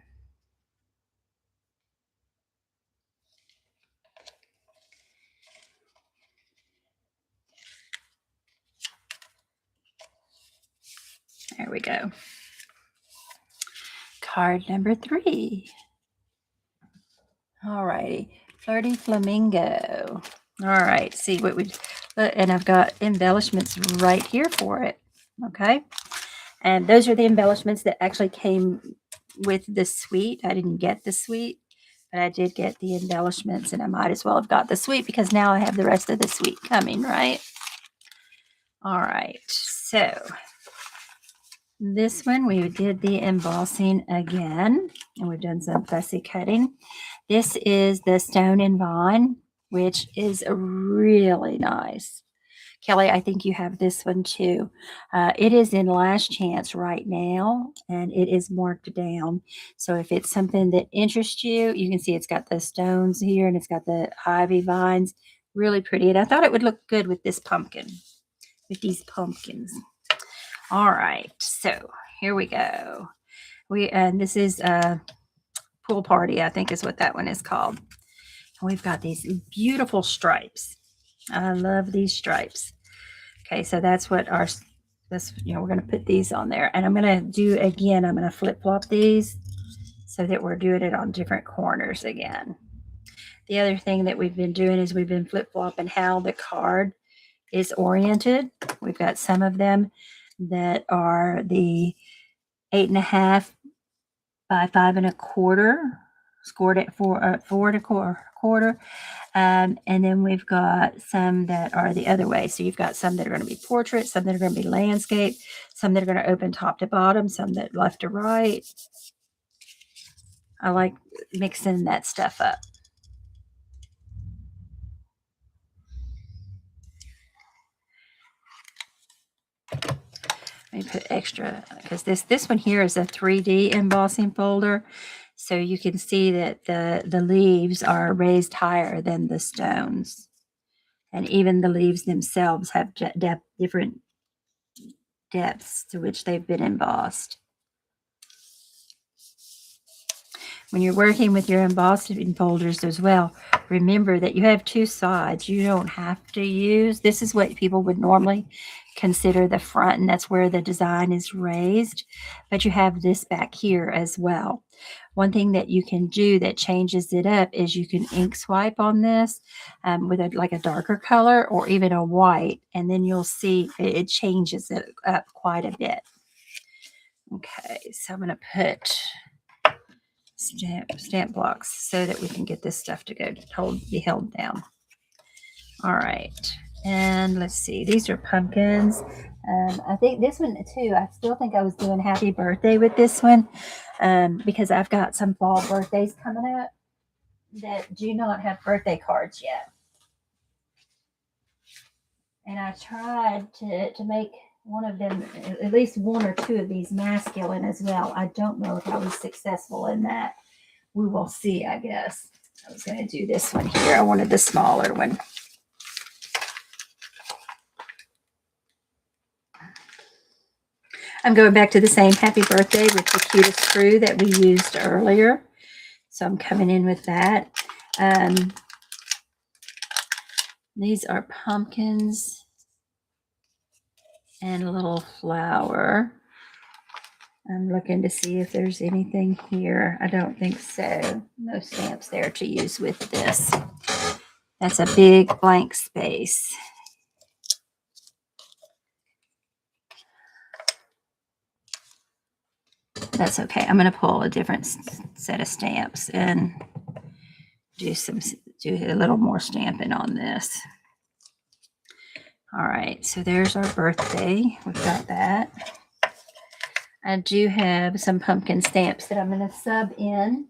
There we go. Card number 3. All righty. Flirty Flamingo. All right. See what we, and I've got embellishments right here for it. Okay. And those are the embellishments that actually came with the suite. I didn't get the suite, but I did get the embellishments, and I might as well have got the suite because now I have the rest of the suite coming, right? All right. So this one, we did the embossing again, and we've done some fussy cutting. This is the Stone and Vine, which is really nice. Kelly, I think you have this one too. It is in last chance right now, and it is marked down. So if it's something that interests you, you can see it's got the stones here, and it's got the ivy vines. Really pretty. And I thought it would look good with this pumpkin, with these pumpkins. All right, so here we go. And this is a pool party, I think is what that one is called. And we've got these beautiful stripes. I love these stripes. Okay, so that's what our, this, we're going to put these on there. And I'm going to do, again, I'm going to flip-flop these so that we're doing it on different corners again. The other thing that we've been doing is we've been flip-flopping how the card is oriented. We've got some of them that are the 8.5 by 5 1/4 scored at 4.25. And then we've got some that are the other way. So you've got some that are going to be portrait, some that are going to be landscape, some that are going to open top to bottom, some that left to right. I like mixing that stuff up. Let me put extra, because this one here is a 3D embossing folder. So you can see that the leaves are raised higher than the stones. And even the leaves themselves have different depths to which they've been embossed. When you're working with your embossing folders as well, remember that you have two sides. You don't have to use, this is what people would normally consider the front, and that's where the design is raised, but you have this back here as well. One thing that you can do that changes it up is you can ink swipe on this with like a darker color or even a white, and then you'll see it changes it up quite a bit. Okay, so I'm going to put stamp blocks so that we can get this stuff to be held down. All right, and let's see, these are pumpkins. I think this one too, I still think I was doing happy birthday with this one because I've got some fall birthdays coming up that do not have birthday cards yet. And I tried to make one of them, at least one or two of these masculine as well. I don't know if I was successful in that. We will see, I guess. I was going to do this one here. I wanted the smaller one. I'm going back to the same happy birthday with the cutest screw that we used earlier. So I'm coming in with that. These are pumpkins and a little flower. I'm looking to see if there's anything here. I don't think so. No stamps there to use with this. That's a big blank space. That's okay. I'm going to pull a different set of stamps and do a little more stamping on this. All right, so there's our birthday. We've got that. I do have some pumpkin stamps that I'm going to sub in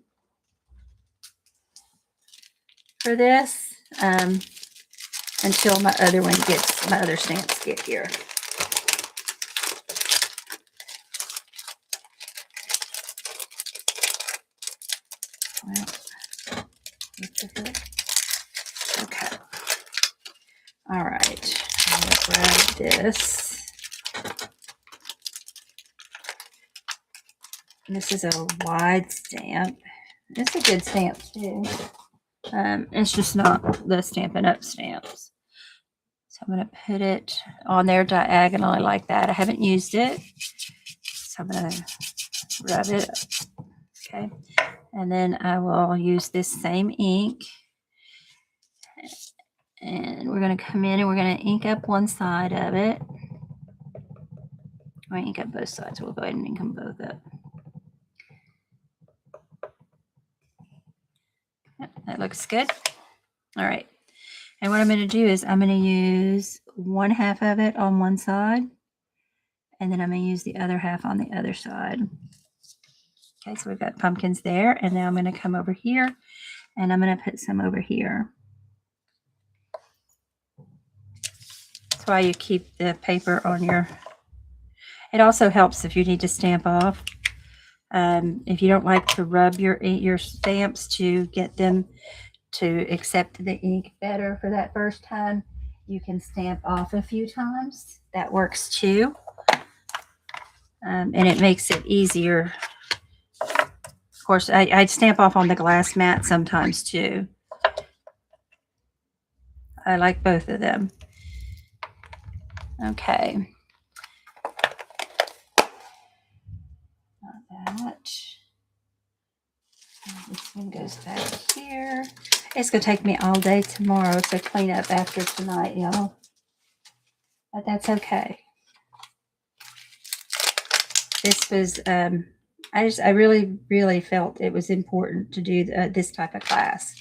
for this until my other stamps get here. Well, okay. All right. I'm going to grab this. This is a wide stamp. It's a good stamp too. It's just not the Stampin' Up! Stamps. So I'm going to put it on there diagonally like that. I haven't used it, so I'm going to rub it. Okay, and then I will use this same ink, and we're going to come in and we're going to ink up one side of it. We're going to ink up both sides. We'll go ahead and ink them both up. Yep, that looks good. All right. And what I'm going to do is I'm going to use one half of it on one side, and then I'm going to use the other half on the other side. Okay, so we've got pumpkins there, and now I'm going to come over here, and I'm going to put some over here. That's why you keep the paper on your... It also helps if you need to stamp off. If you don't like to rub your stamps to get them to accept the ink better for that first time, you can stamp off a few times. That works too. And it makes it easier. Of course, I stamp off on the glass mat sometimes too. I like both of them. Okay. Not that. This one goes back here. It's going to take me all day tomorrow to clean up after tonight, y'all. But that's okay. This was I really, really felt it was important to do this type of class.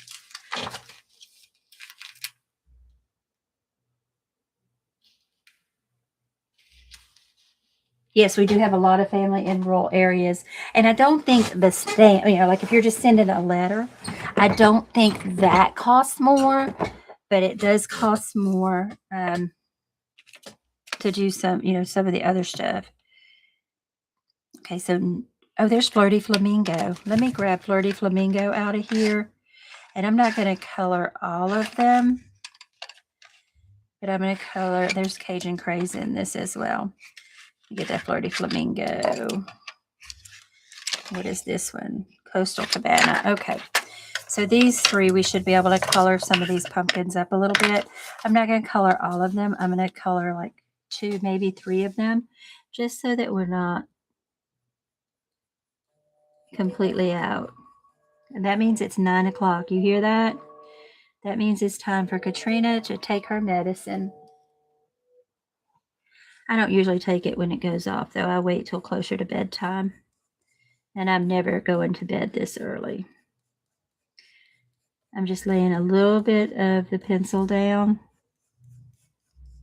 Yes, we do have a lot of family in rural areas. And I don't think the stamp, like if you're just sending a letter, I don't think that costs more, but it does cost more to do some of the other stuff. Okay, so, oh, there's Flirty Flamingo. Let me grab Flirty Flamingo out of here. And I'm not going to color all of them, but I'm going to color, there's Cajun Craze in this as well. Get that Flirty Flamingo. What is this one? Coastal Cabana. Okay. So these three, we should be able to color some of these pumpkins up a little bit. I'm not going to color all of them. I'm going to color like 2, maybe 3 of them, just so that we're not completely out. And that means it's 9 o'clock. You hear that? That means it's time for Katrina to take her medicine. I don't usually take it when it goes off, though. I wait till closer to bedtime. And I'm never going to bed this early. I'm just laying a little bit of the pencil down,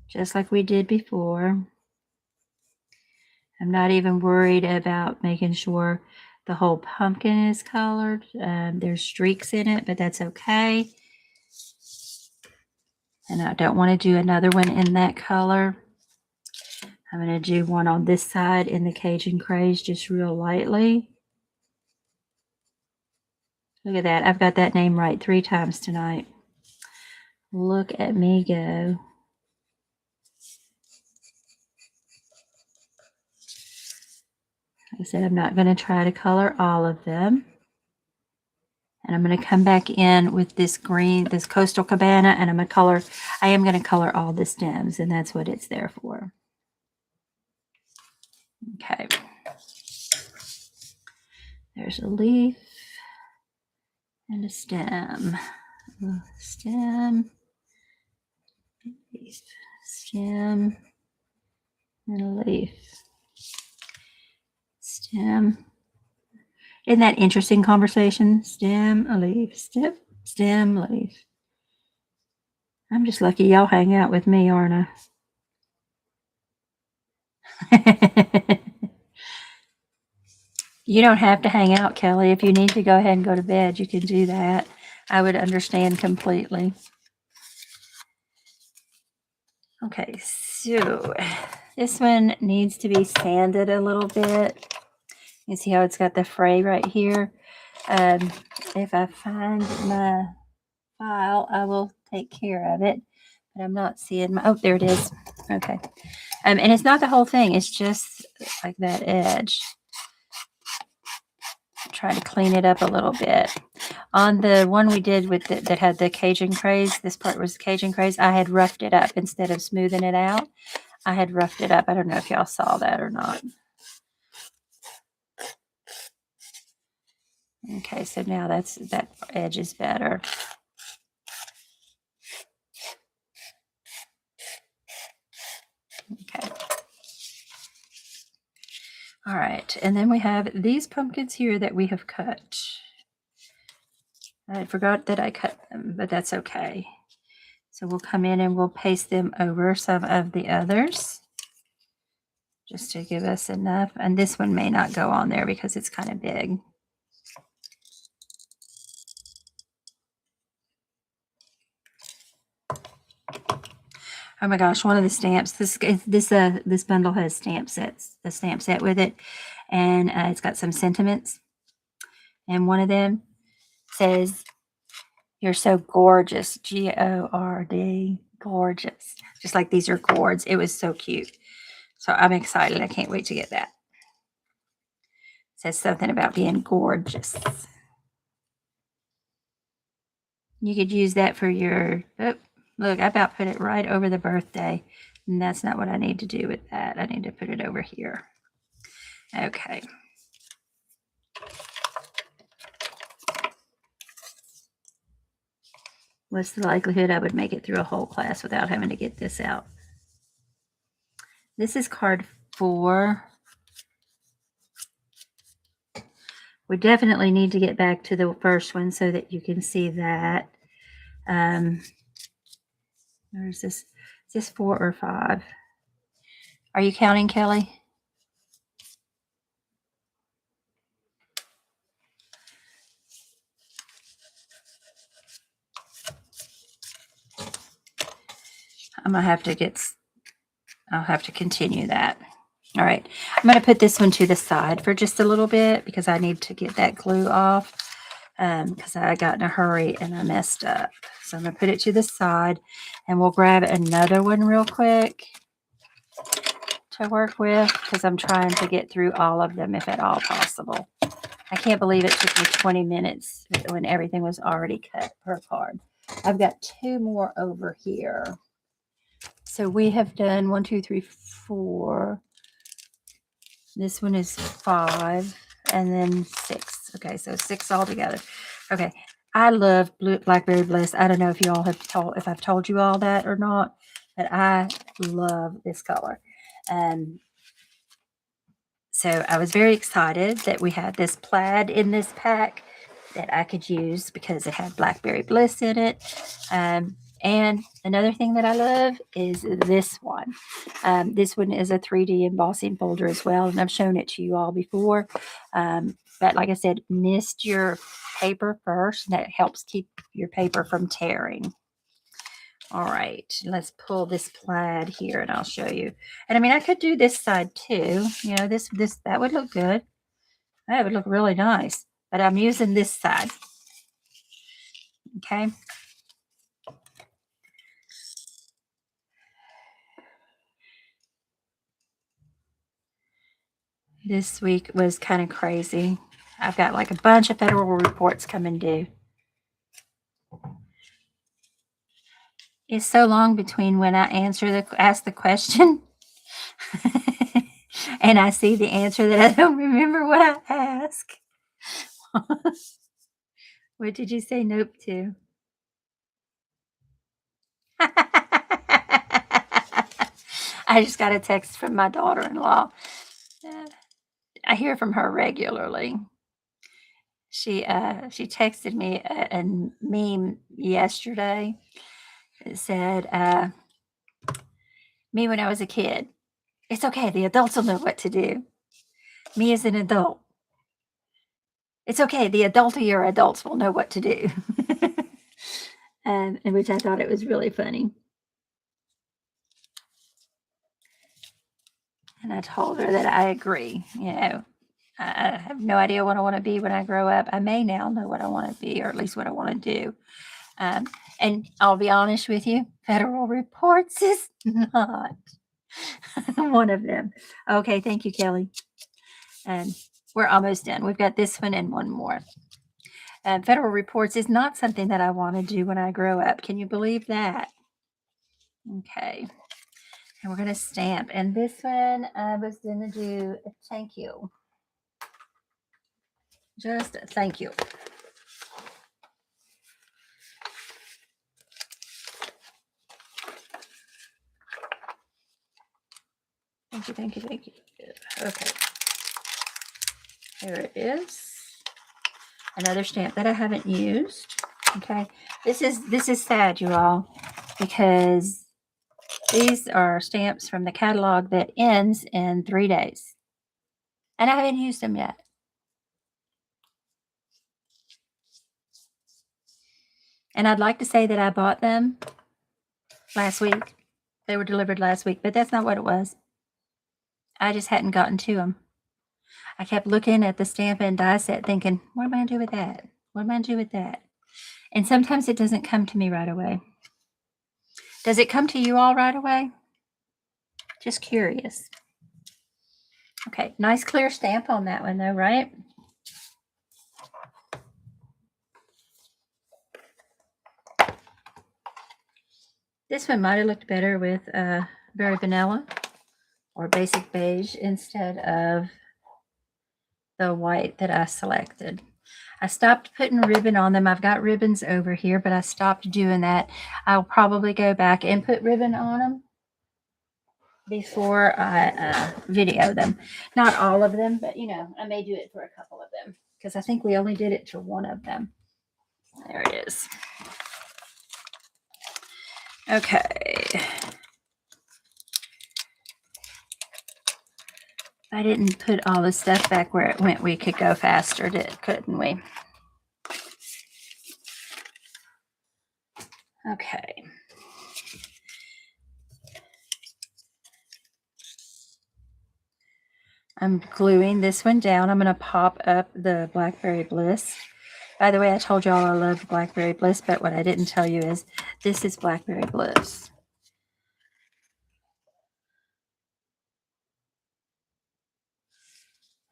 just like we did before. I'm not even worried about making sure the whole pumpkin is colored. There's streaks in it, but that's okay. And I don't want to do another one in that color. I'm going to do one on this side in the Cajun Craze just real lightly. Look at that. I've got that name right 3 times tonight. Look at me go. Like I said, I'm not going to try to color all of them. And I'm going to come back in with this green, this Coastal Cabana, and I am going to color all the stems, and that's what it's there for. Okay. There's a leaf and a stem. Stem, leaf, stem, and a leaf. Stem. Isn't that interesting conversation? Stem, a leaf, stem, leaf. I'm just lucky y'all hang out with me, aren't I? You don't have to hang out, Kelly. If you need to go ahead and go to bed, you can do that. I would understand completely. Okay, so this one needs to be sanded a little bit. You see how it's got the fray right here? If I find my file, I will take care of it. But I'm not seeing my, oh, there it is. Okay. And it's not the whole thing. It's just like that edge. Try to clean it up a little bit. On the one we did with that had the Cajun Craze, this part was Cajun Craze, I had roughed it up instead of smoothing it out. I had roughed it up. I don't know if y'all saw that or not. Okay, so now that edge is better. Okay. All right, and then we have these pumpkins here that we have cut. I forgot that I cut them, but that's okay. So we'll come in and we'll paste them over some of the others just to give us enough. And this one may not go on there because it's kind of big. Oh my gosh, one of the stamps, this bundle has stamp sets, a stamp set with it, and it's got some sentiments. And one of them says, "You're so gorgeous," G-O-R-D, gorgeous. Just like these are gourds. It was so cute. So I'm excited. I can't wait to get that. It says something about being gorgeous. You could use that for your, oh, look, I about put it right over the birthday. And that's not what I need to do with that. I need to put it over here. Okay. What's the likelihood I would make it through a whole class without having to get this out? This is card 4. We definitely need to get back to the first one so that you can see that. There's this. Is this 4 or 5? Are you counting, Kelly? I'm gonna have to I'll have to continue that. All right, I'm going to put this one to the side for just a little bit because I need to get that glue off because I got in a hurry and I messed up. So I'm going to put it to the side and we'll grab another one real quick to work with because I'm trying to get through all of them if at all possible. I can't believe it took me 20 minutes when everything was already cut per card. I've got 2 more over here. So we have done 1, 2, 3, 4. This one is 5 and then 6. Okay, so 6 altogether. Okay, I love Blackberry Bliss. I don't know if you all have if I've told you all that or not, but I love this color. So I was very excited that we had this plaid in this pack that I could use because it had Blackberry Bliss in it. And another thing that I love is this one. This one is a 3D embossing folder as well, and I've shown it to you all before. But like I said, mist your paper first, and that helps keep your paper from tearing. All right, let's pull this plaid here and I'll show you. And I mean, I could do this side too. You know, that would look good. That would look really nice. But I'm using this side. Okay. This week was kind of crazy. I've got like a bunch of federal reports coming due. It's so long between when I ask the question and I see the answer that I don't remember what I ask. What did you say nope to? I just got a text from my daughter-in-law. I hear from her regularly. She texted me a meme yesterday. It said, "Me when I was a kid. It's okay. The adults will know what to do. Me as an adult. It's okay. The adultier adults will know what to do." In which I thought it was really funny. And I told her that I agree. You know, I have no idea what I want to be when I grow up. I may now know what I want to be, or at least what I want to do. And I'll be honest with you, federal reports is not one of them. Okay, thank you, Kelly. And we're almost done. We've got this one and one more. Federal reports is not something that I want to do when I grow up. Can you believe that? Okay. And we're going to stamp. And this one, I was going to do a thank you. Just a thank you. Thank you, thank you, thank you. Okay. Here it is. Another stamp that I haven't used. Okay. This is sad, you all, because these are stamps from the catalog that ends in 3 days. And I haven't used them yet. And I'd like to say that I bought them last week. They were delivered last week, but that's not what it was. I just hadn't gotten to them. I kept looking at the Stampin' Die set thinking, what am I going to do with that? What am I going to do with that? And sometimes it doesn't come to me right away. Does it come to you all right away? Just curious. Okay, nice clear stamp on that one though, right? This one might have looked better with very vanilla or basic beige instead of the white that I selected. I stopped putting ribbon on them. I've got ribbons over here, but I stopped doing that. I'll probably go back and put ribbon on them before I video them. Not all of them, but you know, I may do it for a couple of them. because I think we only did it to one of them. There it is. Okay. If I didn't put all the stuff back where it went, we could go faster, couldn't we? Okay. I'm gluing this one down. I'm going to pop up the Blackberry Bliss. By the way, I told y'all I love Blackberry Bliss, but what I didn't tell you is this is Blackberry Bliss.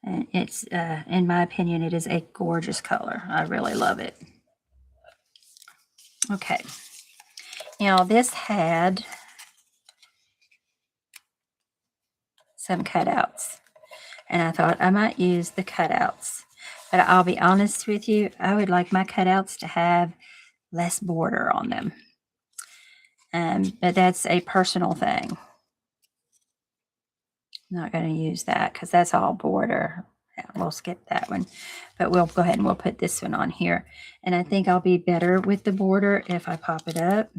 And it's, in my opinion, it is a gorgeous color. I really love it. Okay. Now, this had some cutouts, and I thought I might use the cutouts. But I'll be honest with you, I would like my cutouts to have less border on them. But that's a personal thing. I'm not going to use that because that's all border. Yeah, we'll skip that one. But we'll go ahead and we'll put this one on here. And I think I'll be better with the border if I pop it up.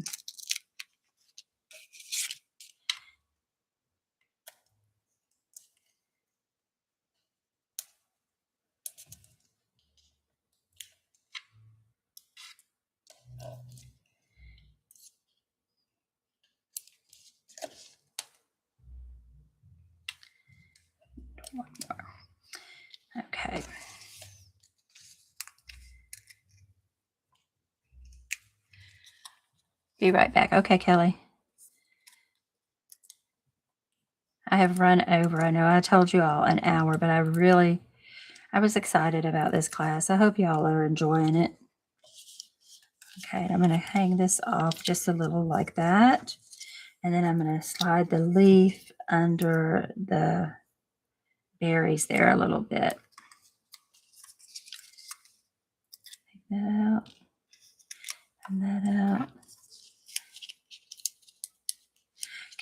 One more. Okay. Be right back. Okay, Kelly. I have run over. I know I told you all an hour, but I was excited about this class. I hope y'all are enjoying it. Okay, I'm going to hang this off just a little like that. And then I'm going to slide the leaf under the berries there a little bit. Take that out. And that out.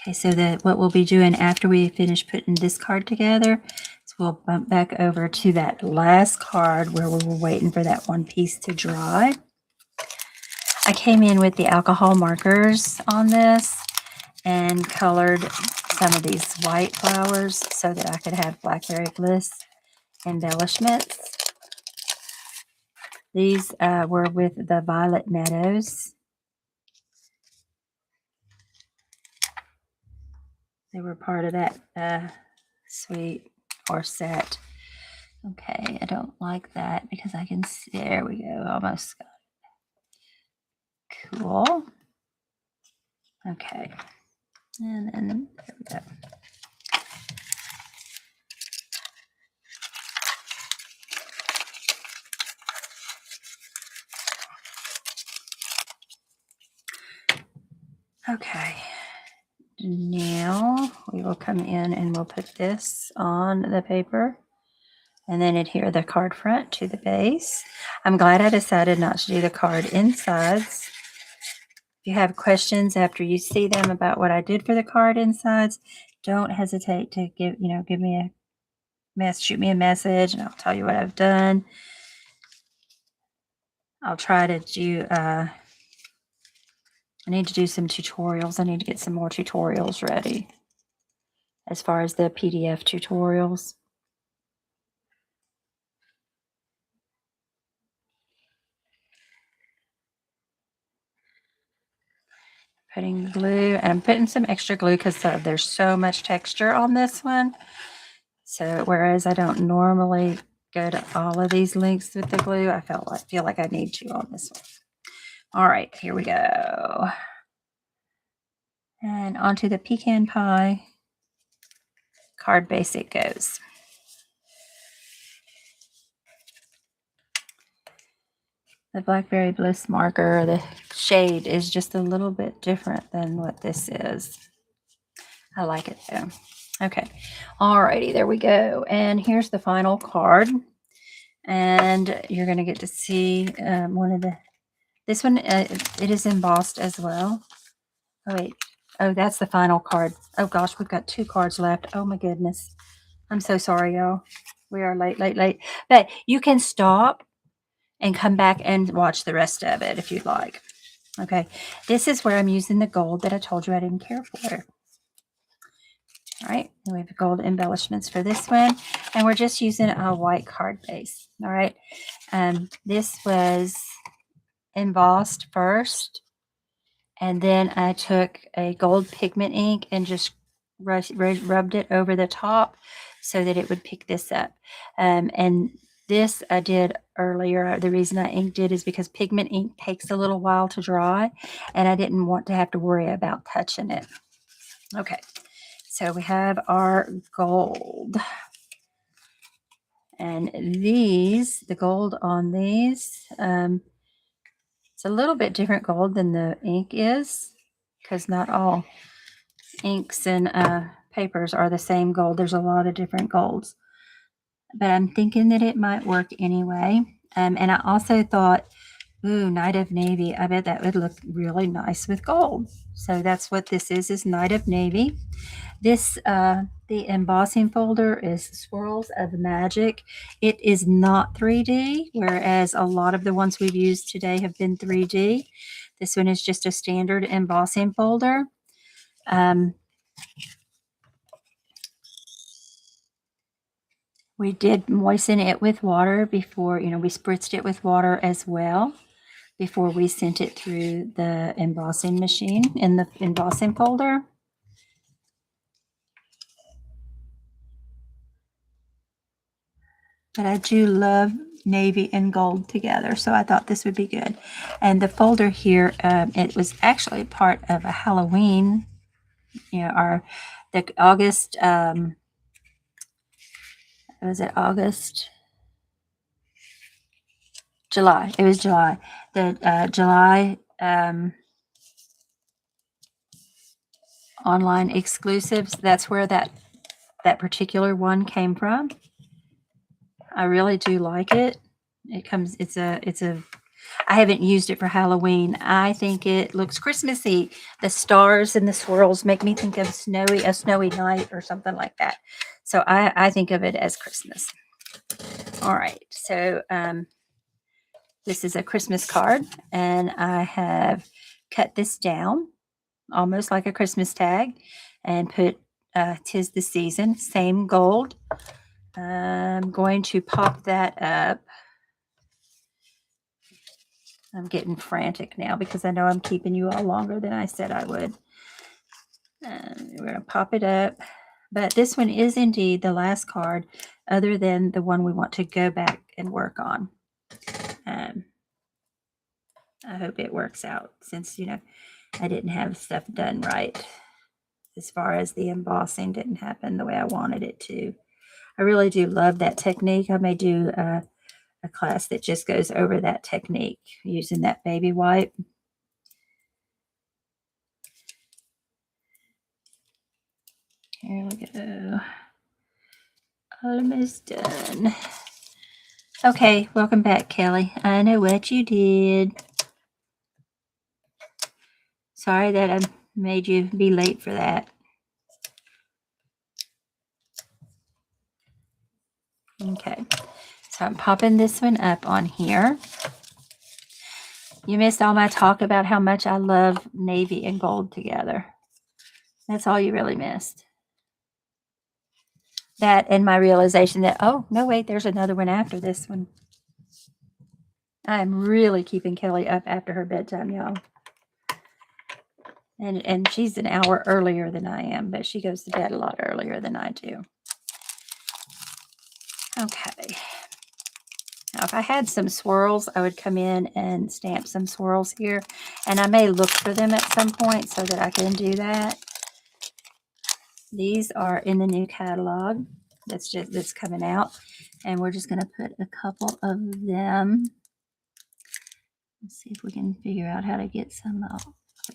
Okay, so what we'll be doing after we finish putting this card together is we'll bump back over to that last card where we were waiting for that one piece to dry. I came in with the alcohol markers on this and colored some of these white flowers so that I could have Blackberry Bliss embellishments. These were with the Violet Meadows. They were part of that suite or set. Okay, I don't like that because I can see, there we go, almost got it. Cool. Okay, and then there we go. Okay, now we will come in and we'll put this on the paper and then adhere the card front to the base. I'm glad I decided not to do the card insides. If you have questions after you see them about what I did for the card insides, don't hesitate to give me shoot me a message and I'll tell you what I've done. I'll try to do, I need to do some tutorials. I need to get some more tutorials ready as far as the PDF tutorials. Putting glue, and I'm putting some extra glue because there's so much texture on this one. So whereas I don't normally go to all of these links with the glue, I feel like I need to on this one. All right, here we go. And onto the pecan pie card base it goes. The Blackberry Bliss marker, the shade is just a little bit different than what this is. I like it though. Okay, alrighty, there we go. And here's the final card. And you're going to get to see this one, it is embossed as well. Oh, wait. Oh, that's the final card. Oh, gosh, we've got 2 cards left. Oh, my goodness. I'm so sorry, y'all. We are late, late, late. But you can stop and come back and watch the rest of it if you'd like. Okay, this is where I'm using the gold that I told you I didn't care for. All right, and we have gold embellishments for this one, and we're just using a white card base. All right, this was embossed first, and then I took a gold pigment ink and just rubbed it over the top so that it would pick this up. And this I did earlier. The reason I inked it is because pigment ink takes a little while to dry, and I didn't want to have to worry about touching it. Okay, so we have our gold. And these, the gold on these, it's a little bit different gold than the ink is, because not all inks and papers are the same gold. There's a lot of different golds. But I'm thinking that it might work anyway. And I also thought, ooh, Night of Navy. I bet that would look really nice with gold. So that's what this is Night of Navy. This, the embossing folder is Swirls of Magic. It is not 3D, whereas a lot of the ones we've used today have been 3D. This one is just a standard embossing folder. We did moisten it with water before, we spritzed it with water as well before we sent it through the embossing machine in the embossing folder. But I do love navy and gold together, so I thought this would be good. And the folder here, it was actually part of a Halloween, the August, was it August? July. It was July. The July online exclusives. That's where that particular one came from. I really do like it. I haven't used it for Halloween. I think it looks Christmassy. The stars and the swirls make me think of a snowy night or something like that. So I think of it as Christmas. All right. So this is a Christmas card, and I have cut this down almost like a Christmas tag and put 'Tis the Season, same gold. I'm going to pop that up. I'm getting frantic now because I know I'm keeping you all longer than I said I would. We're going to pop it up. But this one is indeed the last card, other than the one we want to go back and work on. I hope it works out since, I didn't have stuff done right. As far as the embossing didn't happen the way I wanted it to. I really do love that technique. I may do a class that just goes over that technique using that baby wipe. Here we go. Almost done. Okay, welcome back, Kelly. I know what you did. Sorry that I made you be late for that. Okay, so I'm popping this one up on here. You missed all my talk about how much I love navy and gold together. That's all you really missed. That and my realization that, oh, no, wait, there's another one after this one. I'm really keeping Kelly up after her bedtime, y'all. And she's an hour earlier than I am, but she goes to bed a lot earlier than I do. Okay. Now, if I had some swirls, I would come in and stamp some swirls here. And I may look for them at some point so that I can do that. These are in the new catalog that's coming out. And we're just going to put a couple of them. Let's see if we can figure out how to get some out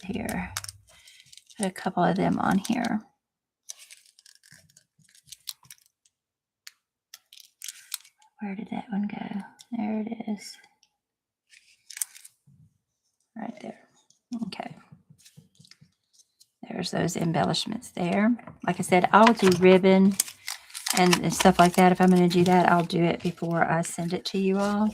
here. Put a couple of them on here. Where did that one go? There it is. Right there. Okay. There's those embellishments there. Like I said, I'll do ribbon and stuff like that. If I'm going to do that, I'll do it before I send it to you all.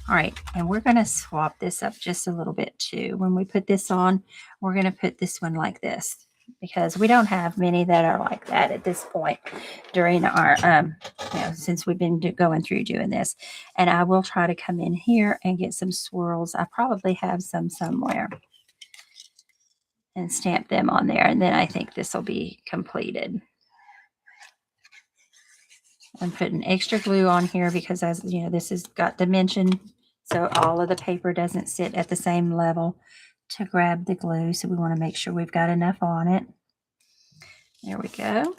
All right, and we're going to swap this up just a little bit too. When we put this on, we're going to put this one like this because we don't have many that are like that at this point during our, since we've been going through doing this. And I will try to come in here and get some swirls. I probably have some somewhere and stamp them on there. And then I think this will be completed. I'm putting extra glue on here because, as you know, this has got dimension, so all of the paper doesn't sit at the same level to grab the glue. So we want to make sure we've got enough on it. There we go.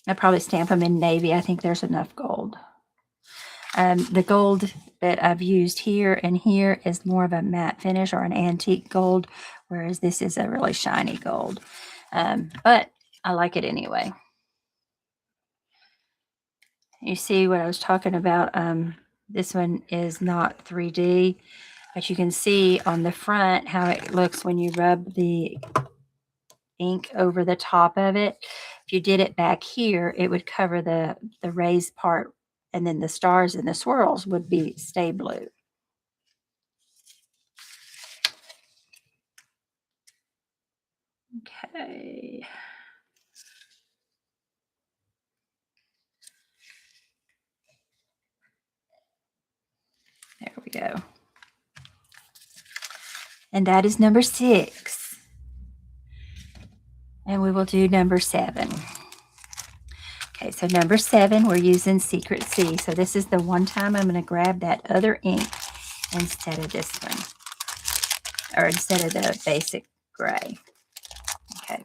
I'll probably stamp them in navy. I think there's enough gold. The gold that I've used here and here is more of a matte finish or an antique gold, whereas this is a really shiny gold. But I like it anyway. You see what I was talking about? This one is not 3D, but you can see on the front how it looks when you rub the ink over the top of it. If you did it back here, it would cover the raised part, and then the stars and the swirls would stay blue. Okay. There we go. And that is number 6. And we will do number 7. Okay, so number 7, we're using Secret Sea. So this is the one time I'm going to grab that other ink instead of this one, or instead of the basic gray. Okay,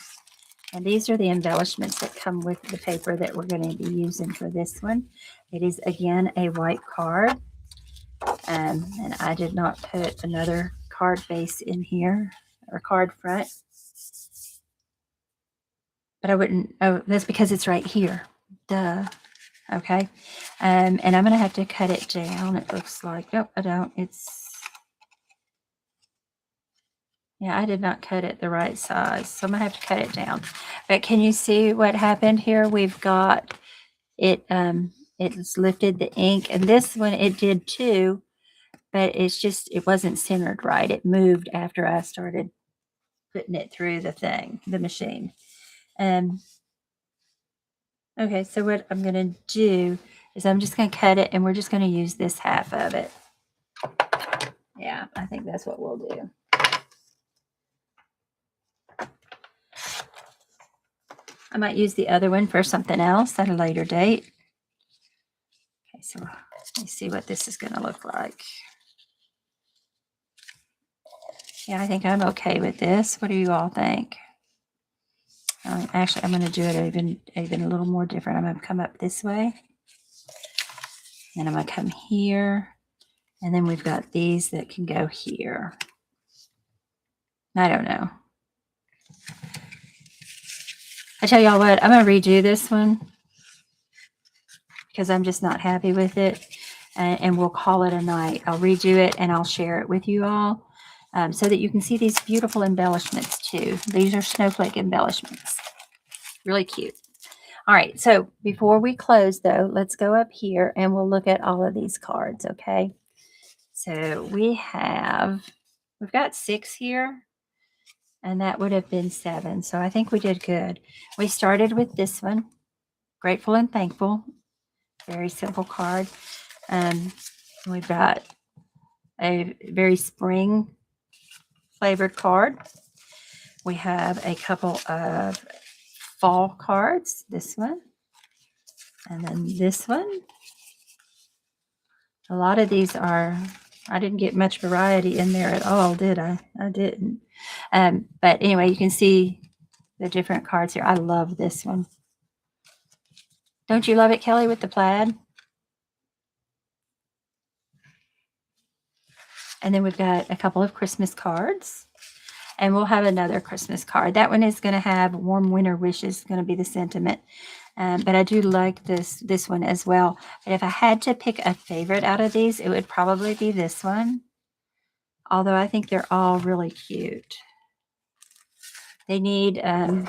and these are the embellishments that come with the paper that we're going to be using for this one. It is, again, a white card. And I did not put another card base in here, or card front. But I wouldn't, oh, that's because it's right here. Duh. Okay. And I'm going to have to cut it down. It looks like, nope, I don't. Yeah, I did not cut it the right size. So I'm going to have to cut it down. But can you see what happened here? We've got it, it's lifted the ink. And this one, it did too. But it wasn't centered right. It moved after I started putting it through the machine. Okay, so what I'm going to do is I'm just going to cut it, and we're just going to use this half of it. Yeah, I think that's what we'll do. I might use the other one for something else at a later date. Okay, so let me see what this is going to look like. Yeah, I think I'm okay with this. What do you all think? Actually, I'm going to do it even a little more different. I'm going to come up this way. And I'm going to come here. And then we've got these that can go here. I don't know. I tell y'all what, I'm going to redo this one because I'm just not happy with it. And we'll call it a night. I'll redo it and I'll share it with you all so that you can see these beautiful embellishments too. These are snowflake embellishments. Really cute. All right, so before we close though, let's go up here and we'll look at all of these cards, okay? So we've got 6 here, and that would have been 7. So I think we did good. We started with this one, Grateful and Thankful. Very simple card. We've got a very spring flavored card. We have a couple of fall cards, this one, and then this one. A lot of these I didn't get much variety in there at all, did I? I didn't. But anyway, you can see the different cards here. I love this one. Don't you love it, Kelly, with the plaid? And then we've got a couple of Christmas cards. And we'll have another Christmas card. That one is going to have warm winter wishes, going to be the sentiment. But I do like this one as well. But if I had to pick a favorite out of these, it would probably be this one. Although I think they're all really cute. They need, I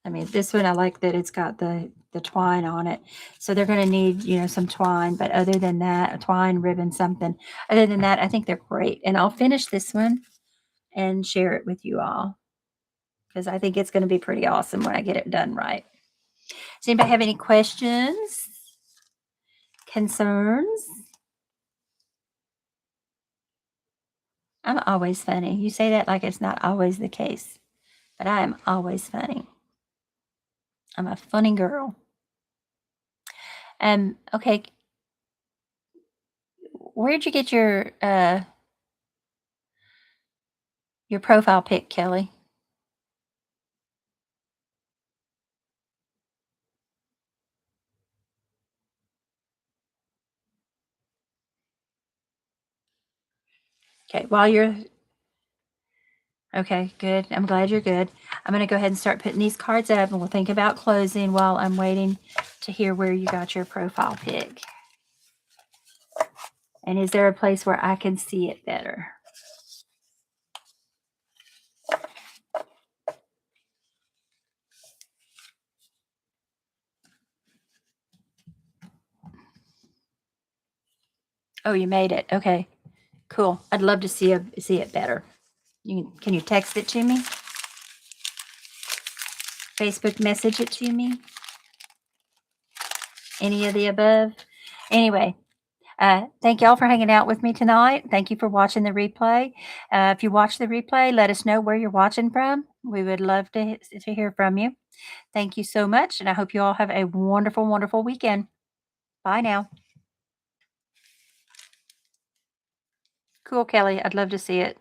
mean, this one I like that it's got the twine on it. So they're going to need, some twine. But other than that, a twine, ribbon, something. Other than that, I think they're great. And I'll finish this one and share it with you all because I think it's going to be pretty awesome when I get it done right. Does anybody have any questions? Concerns? I'm always funny. You say that like it's not always the case, but I am always funny. I'm a funny girl. Okay. Where'd you get your profile pic, Kelly? Okay, okay, good. I'm glad you're good. I'm going to go ahead and start putting these cards up, and we'll think about closing while I'm waiting to hear where you got your profile pic. And is there a place where I can see it better? Oh, you made it. Okay, cool. I'd love to see it better. Can you text it to me? Facebook message it to me? Any of the above? Anyway, thank y'all for hanging out with me tonight. Thank you for watching the replay. If you watch the replay, let us know where you're watching from. We would love to hear from you. Thank you so much, and I hope you all have a wonderful, wonderful weekend. Bye now. Cool, Kelly. I'd love to see it.